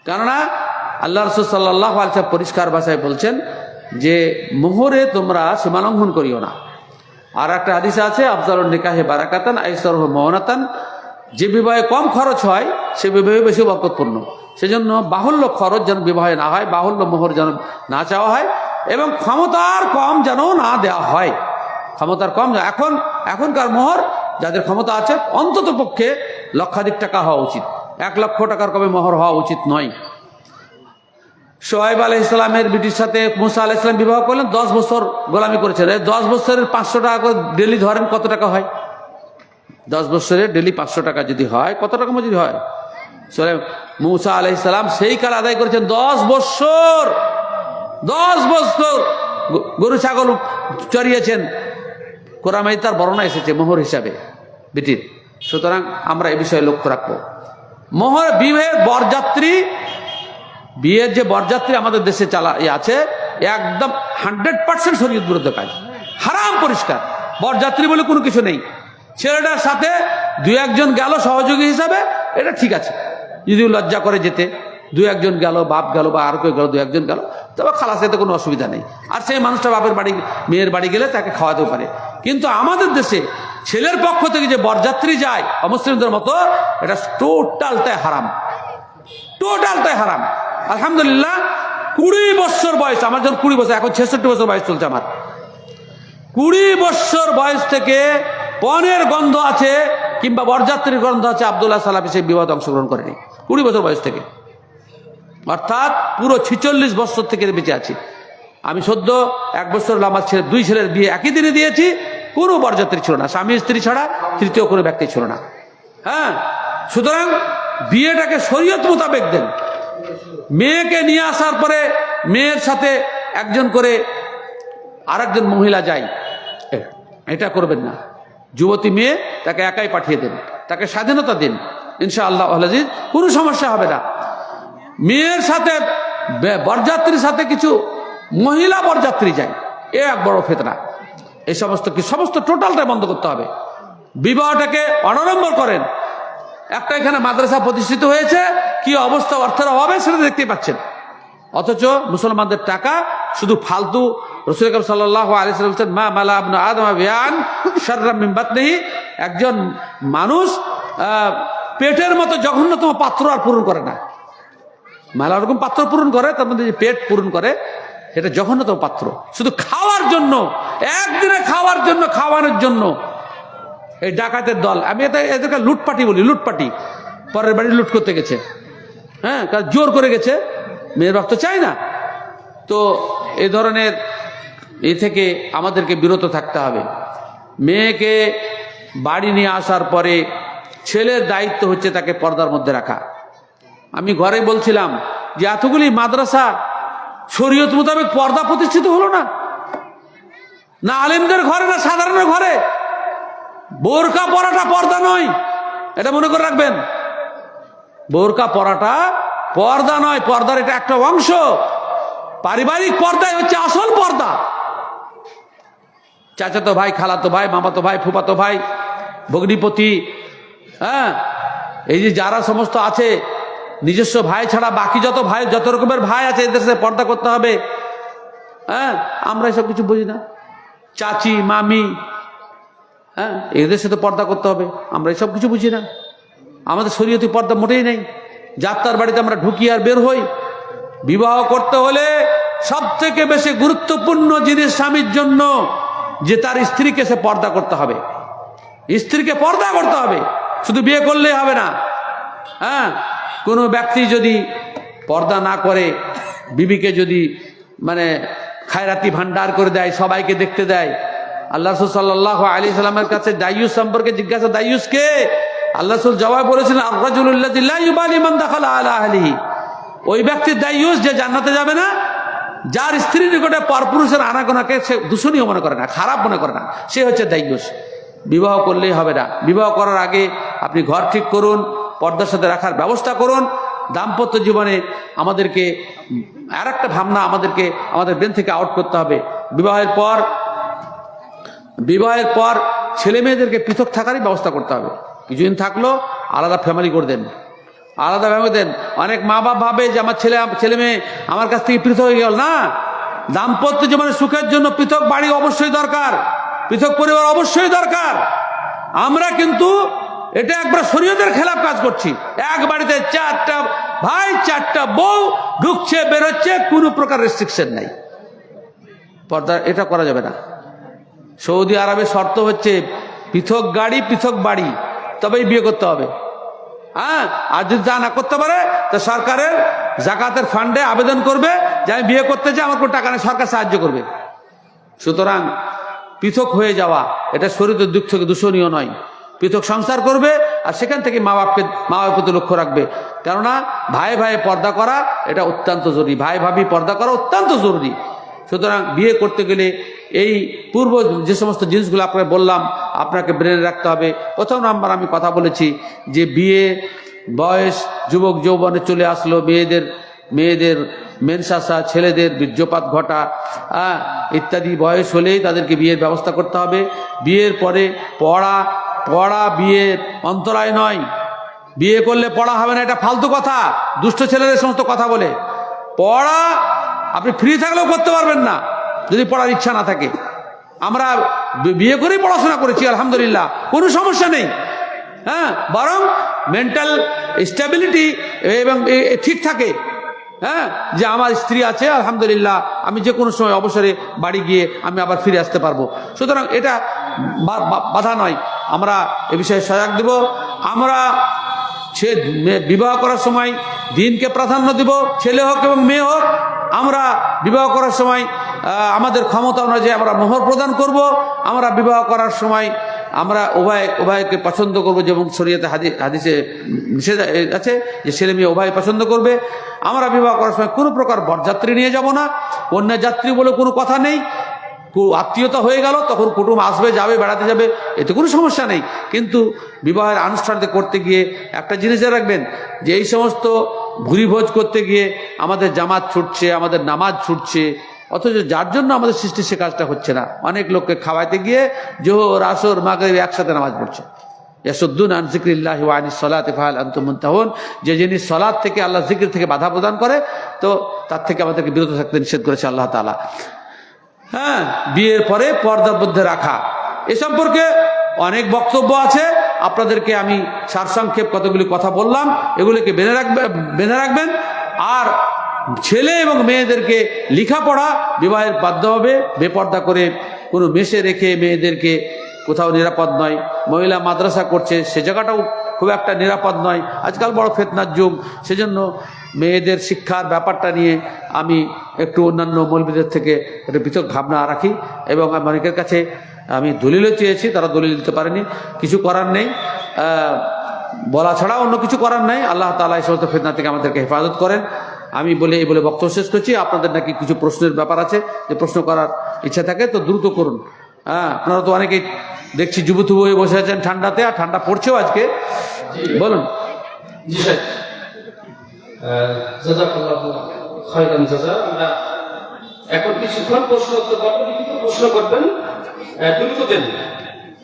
কেননা আল্লাহ রাসূল সাল্লাল্লাহু আলাইহি ওয়াসাল্লাম পরিষ্কার ভাষায় বলছেন যে মোহরে তোমরা সীমালঙ্ঘন করিও না। আর একটা হাদিস আছে আফজালুন নিকাহে বারাকাতান আইসারহু মাওনাতান, যে বিবাহে কম খরচ হয় সে বিবাহে বেশি বরকতপূর্ণ। সেজন্য বাহুল্য খরচ যেন বিবাহে না হয়, বাহুল্য মোহর যেন না চাওয়া হয়, এবং ক্ষমতার কম যেন না দেওয়া হয়। ক্ষমতার কম এখনকার মোহর যাদের ক্ষমতা আছে অন্তত পক্ষে লক্ষাধিক টাকা হওয়া উচিত, 1 লক্ষ টাকার কমে মোহর হওয়া উচিত নয়। শোয়েব আলাইহিস সালামের বিটির সাথে মুসা আলাইহিস সালাম বিবাহ করলেন, 10 বছর গোলামি করেছেন। 10 বছরের 500 টাকা করে ডেলি ধরেন, কত টাকা হয়? 10 বছরের ডেলি 500 টাকা যদি হয়, কত টাকা মজুরি হয়? মুসা আলাইহিস সালাম সেই কাল আদায় করেছেন 10 বছর গরু ছাগল চড়িয়েছেন। কোরআনে তার বর্ণনা এসেছে মোহর হিসাবে বিটির। সুতরাং আমরা এই বিষয়ে লক্ষ্য রাখবো। মোহর বিয়ের বরযাত্রী, বিয়ের যে বরযাত্রী আমাদের দেশে আছে, একদম 100% শরীয়ত বিরুদ্ধ কাজ, হারাম পরিষ্কার। বরযাত্রী বলে কোনো কিছু নেই। ছেলেটার সাথে 2-1 জন গেল সহযোগী হিসাবে, এটা ঠিক আছে। যদি লজ্জা করে যেতে 2-1 জন গেল, বাপ গেল বা আর কেউ গেল, 2-1 জন গেল, তবে খালাস, এতে কোনো অসুবিধা নেই। আর সেই মানুষটা বাপের বাড়ি মেয়ের বাড়ি গেলে তাকে খাওয়াতেও পারে। কিন্তু আমাদের দেশে ছেলের পক্ষ থেকে যে বরযাত্রী যায় অমুসলিমদের মতো, এটা টোটালটাই হারাম, টোটালটাই হারাম। আলহামদুলিল্লাহ 20 বছর বয়স, আমার যখন 20 বছর, এখন 66 বছর বয়স চলছে আমার। 20 বছর বয়স থেকে পণের গন্ধ আছে কিংবা বরযাত্রীর গন্ধ আছে আব্দুল্লাহ সালাফি সেই বিবাদে অংশগ্রহণ করেনি 20 বছর বয়স থেকে, অর্থাৎ পুরো 46 বছর থেকে বেঁচে আছি। আমি সদ্য 1 বছর আমার ছেলে, 2 ছেলের বিয়ে একই দিনে দিয়েছি, কোনো বরযাত্রী ছিল না, স্বামী স্ত্রী ছাড়া তৃতীয় কোনো ব্যক্তি ছিল না। হ্যাঁ, সুতরাং বিয়েটাকে শরীয়ত মোতাবেক দেন। মেয়েকে নিয়ে আসার পরে মেয়ের সাথে একজন করে আরেকজন মহিলা যায়, এটা করবেন না। যুবতী মেয়ে তাকে একাই পাঠিয়ে দেন, তাকে স্বাধীনতা দিন, ইনশাআল্লাহ আজিজ কোনো সমস্যা হবে না। মেয়ের সাথে বরযাত্রীর সাথে কিছু মহিলা বরযাত্রী যায়, এ এক বড় ফিতনা। এই সমস্ত টোটালটা বন্ধ করতে হবে। বিবাহটাকে অনাড়ম্বর করেন। একটা এখানে মাদ্রাসা প্রতিষ্ঠিত হয়েছে, কি অবস্থা অর্থের অভাবে সেটা দেখতে পাচ্ছেন, অথচ মুসলমানদের টাকা শুধু ফালতু। রাসূল আকরাম সাল্লাল্লাহু আলাইহি ওয়াসাল্লাম বলেছেন, মা মালা ইবনু আদম বিয়ান শাররাম মিন বাতনিহি, একজন মানুষ পেটের মতো জঘন্যতম পাত্র আর পূরণ করে না। মেলা রকম পাত্র পূরণ করে, তার মধ্যে যে পেট পূরণ করে সেটা জঘন্যতম পাত্র, শুধু খাওয়ার জন্য, একদিনে খাওয়ার জন্য, খাওয়ানোর জন্য। এই ডাকাতের দল, আমি এদেরকে লুটপাটি বলি, লুটপাটি, পরের বাড়ি লুট করতে গেছে, হ্যাঁ, কারণ জোর করে গেছে, মেয়ের বাপ তো চায় না। তো এই ধরনের থেকে আমাদেরকে বিরত থাকতে হবে। মেয়েকে বাড়ি নিয়ে আসার পরে ছেলের দায়িত্ব হচ্ছে তাকে পর্দার মধ্যে রাখা। আমি ঘরে বলছিলাম যে এতগুলি মাদ্রাসা শরীয়ত মোতাবেক পর্দা প্রতিষ্ঠিত হলো না, না আলেমদের ঘরে না সাধারণের ঘরে। বোরকা পরাটা পর্দা নয়, এটা মনে করে রাখবেন। বোরকা পরাটা পর্দা নয়, পর্দার এটা একটা অংশ। পারিবারিক পর্দাই হচ্ছে আসল পর্দা। চাচাতো ভাই, খালাতো ভাই, মামাতো ভাই, ফুফাতো ভাই, ভগ্নিপতি, হ্যাঁ, এই যে যারা সমস্ত আছে, নিজস্ব ভাই ছাড়া বাকি যত ভাই, যত রকমের ভাই আছে, এদের সাথে পর্দা করতে হবে। হ্যাঁ, আমরা এসব কিছু বুঝি না। চাচি, মামি, হ্যাঁ, এদের সাথে পর্দা করতে হবে, আমরা এসব কিছু বুঝি না। আমাদের শরীয়তি পর্দা মোটেই নেই। যাত্রার বাড়িতে আমরা ঢুকি আর বের হই। বিবাহ করতে হলে সব থেকে বেশি গুরুত্বপূর্ণ জিনিস স্বামীর জন্য যে তার স্ত্রীকে সে পর্দা করতে হবে, স্ত্রীকে পর্দা করতে হবে। শুধু বিয়ে করলেই হবে না, হ্যাঁ, কোনো ব্যক্তি যদি পর্দা না করে, বিবিকে যদি মানে খায়রাতি ভান্ডার করে দেয়, সবাইকে দেখতে দেয়। আল্লাহ রাসূল সাল্লাল্লাহু আলাইহি সাল্লামের কাছে দাইয়ুস সম্পর্কে জিজ্ঞাসা, দাইয়ুস কে? আল্লাহ রাসূল জবাব বলেছিলেন, আর-রাজুলুল্লাযী লা ইউবালি মান দাখালা আলা আহলিহি। ওই ব্যক্তি দাইয়ুস যে জান্নাতে যাবে না, যার স্ত্রীর নিকটে পরপুরুষের আনাগোনাকে সে দূষণীয় মনে করে না, খারাপ মনে করে না, সে হচ্ছে দাইয়ুস। বিবাহ করলেই হবে না, বিবাহ করার আগে আপনি ঘর ঠিক করুন, পর্দার সাথে রাখার ব্যবস্থা করুন। দাম্পত্য জীবনে আমাদেরকে আর একটা ভাবনা আমাদের ব্রেন থেকে আউট করতে হবে। বিবাহের পর ছেলে মেয়েদেরকে পৃথক থাকারই ব্যবস্থা করতে হবে। কিছুদিন থাকলো, আলাদা ফ্যামিলি করে দেন, আলাদা ফ্যামিলি দেন। অনেক মা বাপ ভাবে যে আমার ছেলে মেয়ে আমার কাছ থেকে পৃথক হয়ে গেল। না, দাম্পত্য জীবনে সুখের জন্য পৃথক বাড়ি অবশ্যই দরকার, পৃথক পরিবার অবশ্যই দরকার। আমরা কিন্তু এটা একবার শরীয়তের খেলাফ কাজ করছি। এক বাড়িতে 4টা ভাই 4টা বউ ঢুকছে বেরোচ্ছে, কোনো প্রকার রেস্ট্রিকশন নাই। পর্দা এটা করা যাবে না। সৌদি আরবের শর্ত হচ্ছে পৃথক গাড়ি পৃথক বাড়ি, তবেই বিয়ে করতে হবে। হ্যাঁ, আর যদি তা না করতে পারে তো সরকারের জাকাতের ফান্ডে আবেদন করবে যে আমি বিয়ে করতে চাই, আমার কোনো টাকা নেই, সরকার সাহায্য করবে। সুতরাং পৃথক হয়ে যাওয়া এটা শরীরের দিক থেকে দূষণীয় নয়। পৃথক সংসার করবে আর সেখান থেকে মা বাপের প্রতি লক্ষ্য রাখবে। কেননা ভাই ভাই পর্দা করা এটা অত্যন্ত জরুরি, ভাই ভাবি পর্দা করা অত্যন্ত জরুরি। সুতরাং বিয়ে করতে গেলে এই পূর্ব যে সমস্ত জিনিসগুলো আপনাকে বললাম আপনাকে ব্রেনে রাখতে হবে। প্রথম নাম্বার আমি কথা বলেছি যে বিয়ে বয়স যুবক যৌবনে চলে আসলো, মেয়েদের মেন্স আসা, ছেলেদের বীর্যপাত ঘটা ইত্যাদি বয়স হলেই তাদেরকে বিয়ের ব্যবস্থা করতে হবে। বিয়ের পরে পড়া বিয়ের অন্তরায় নয়। বিয়ে করলে পড়া হবে না, এটা ফালতু কথা, দুষ্ট ছেলেদের সমস্ত কথা বলে। পড়া আপনি ফ্রি থাকলেও করতে পারবেন না যদি পড়ার ইচ্ছা না থাকে। আমরা বিয়ে করেই পড়াশোনা করেছি, আলহামদুলিল্লাহ, কোনো সমস্যা নেই। হ্যাঁ, বরং মেন্টাল স্টেবিলিটি এবং ঠিক থাকে। হ্যাঁ, যে আমার স্ত্রী আছে, আলহামদুলিল্লাহ, আমি যে কোনো সময় অবসরে বাড়ি গিয়ে আমি আবার ফিরে আসতে পারবো। সুতরাং এটা বাধা নয়। আমরা এ বিষয়ে সজাগ দেব। আমরা বিবাহ করার সময় দিনকে প্রাধান্য দিব, ছেলে হোক এবং মেয়ে হোক। আমরা বিবাহ করার সময় আমাদের ক্ষমতা অনুযায়ী আমরা মোহর প্রদান করব। আমরা বিবাহ করার সময় আমরা উভয়কে পছন্দ করবো, যেমন শরীয়তে হাদিসে নিষেধ আছে যে ছেলে মেয়ে উভয় পছন্দ করবে। আমরা বিবাহ করার সময় কোনো প্রকার বরযাত্রী নিয়ে যাব না, কন্যা যাত্রী বলে কোনো কথা নেই। আত্মীয়তা হয়ে গেল, তখন কুটুম আসবে, যাবে, বেড়াতে যাবে, এতে কোনো সমস্যা নেই। কিন্তু বিবাহের আনুষ্ঠানিকতা করতে গিয়ে একটা জিনিস রাখবেন যে এই সমস্ত ভুরিভোজ করতে গিয়ে আমাদের জামাত ছুটছে, আমাদের নামাজ ছুটছে, অথচ যার জন্য আমাদের সৃষ্টি সে কাজটা হচ্ছে না। অনেক লোককে খাওয়াইতে গিয়ে জোহর আসর মাগরিব একসাথে নামাজ পড়ছে। ইয়াসুদ্দুন আন যিকরিল্লাহি ওয়া আনিস সালাতি ফাহাল আনতুম মুনতাহুন। যে জিনিস সালাত থেকে, আল্লাহ জিকির থেকে বাধা প্রদান করে, তো তার থেকে আমাদেরকে বিরত থাকতে নিষেধ করেছে আল্লাহ তাআলা। হ্যাঁ, বিয়ের পরে পর্দার মধ্যে রাখা এ সম্পর্কে অনেক বক্তব্য আছে। আপনাদেরকে আমি সারসংক্ষেপ কতগুলি কথা বললাম, এগুলিকে বেঁধে রাখবেন। আর ছেলে এবং মেয়েদেরকে লেখাপড়া বিবাহের বাধ্য হবে। বেপর্দা করে কোনো মেসে রেখে মেয়েদেরকে কোথাও নিরাপদ নয়। মহিলা মাদ্রাসা করছে, সে জায়গাটাও খুব একটা নিরাপদ নয়। আজকাল বড় ফিতনার যুগ, সেজন্য মেয়েদের শিক্ষার ব্যাপারটা নিয়ে আমি একটু অন্যান্য মৌলবীদের থেকে একটা পৃথক ভাবনা রাখি। এবং অনেকের কাছে আমি দলিলও চেয়েছি, তারা দলিল দিতে পারেনি। কিছু করার নেই, বলা ছাড়া অন্য কিছু করার নেই। আল্লাহ তাআলা এই সমস্ত ফিতনা থেকে আমাদেরকে হেফাজত করেন। আমি এই বলে বক্তব্য শেষ করছি। আপনাদের নাকি কিছু প্রশ্নের ব্যাপার আছে, যে প্রশ্ন করার ইচ্ছা থাকে তো দ্রুত করুন। হ্যাঁ, আপনারা তো অনেকেই দেখছি যুবতুবু হয়ে বসে আছেন ঠান্ডাতে, আর ঠান্ডা পড়ছেও আজকে। বলুন। জি স্যার, জাযাকাল্লাহু খায়রান জাযা। আমরা এখন কিছুক্ষণ প্রশ্ন উত্তর করব। লিখিত প্রশ্ন করবেন, দ্রুত দেন,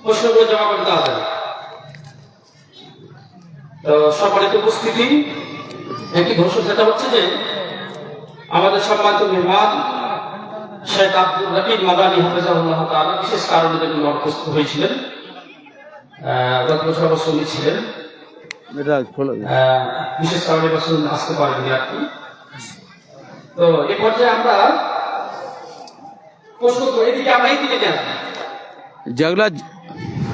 প্রশ্নগুলো জমা করতে হবে। তো সম্মানিত উপস্থিতি, একটি ঘোষণা যেটা হচ্ছে যে আমাদের সম্মানিত মেহমান শেখ আব্দুর রকিব মাদানী হাফেজাহুল্লাহ তাআলা বিশেষ কারণে তিনি উপস্থিত হয়েছিলেন। গত বছর অবশ্য উনি ছিলেন, বিশেষ কারণে বছর আসতে পারেনি আর কি। তো এ পর্যায়ে আমরা প্রশ্ন এদিকে আমরা এই দিকে যাই। যেগুলা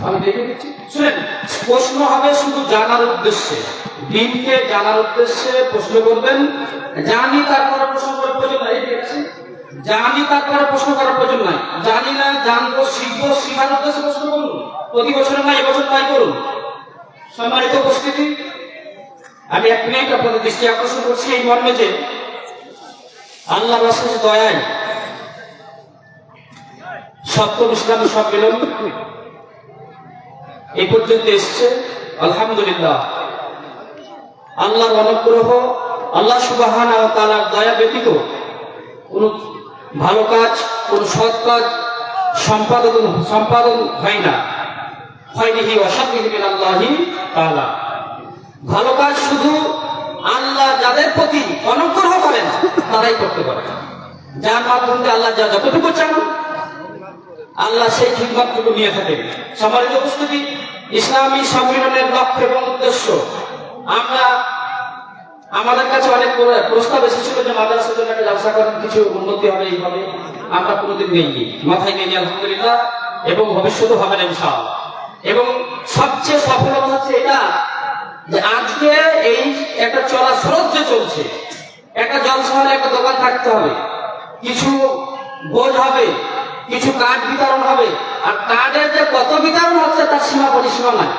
আমি দেখে দিচ্ছি, শুনেন। প্রশ্ন হবে শুধু জানার উদ্দেশ্যে, দিনকে জানার উদ্দেশ্যে প্রশ্ন করবেন। জানি তারপরে প্রশ্ন করার প্রয়োজন নাই, ঠিক আছে? জানি তারপরে প্রশ্ন করার প্রয়োজন নাই। জানি না, জানবো, শিখবো, শিখার উদ্দেশ্যে প্রশ্ন করুন। প্রতি বছর না, এবছর তাই করুন। সম্মানিত উপস্থিতি, আমি 1 মিনিট আপনাদের দৃষ্টি আকর্ষণ করছি এই মর্মে যে আল্লাহ রাসূলের দয়ায় সপ্তম ইসলামী সম্মেলন এই পর্যন্ত এসছে। আলহামদুলিল্লাহ, আল্লাহর অনুগ্রহ, আল্লাহ সুবহানাহু ওয়া তাআলার দয়া ব্যতীত কোন ভালো কাজ, কোন সৎ কাজ সম্পাদন হয় না। খৈরিহি ওয়া শাররিহি মিনাল্লাহি তাআলা। ভালো কাজ শুধু আল্লাহ যাদের প্রতি অনুগ্রহ করেন তারাই করতে পারে, যার মাধ্যমে আল্লাহ যা যতটুকু চান আল্লাহ সেই খিদমতটুকু নিয়ে থাকেন। সম্মানিত উপস্থিতি, ইসলামী সম্মেলনের লক্ষ্য এবং উদ্দেশ্য, আমাদের কাছে অনেক প্রস্তাব এসেছিল যে মাদ্রাসার জন্য একটা ব্যবসা করেন, কিছু উন্নতি হবে, এইভাবে আমরা কোনোদিন নেইনি, মাথায় নেই আলহামদুলিল্লাহ, এবং ভবিষ্যতে হবে না ইনশাআল্লাহ। এবং সবচেয়ে সফলতা হচ্ছে এটা যে আজকে এই একটা চলা স্রোত যে চলছে, একটা জলসা হলে একটা দোকান থাকতে হবে, কিছু বোঝ হবে, কিছু কার্ড বিতরণ হবে, আর কার্ডের যে কত বিতরণ হচ্ছে তার সীমা পরিসীমা নাই।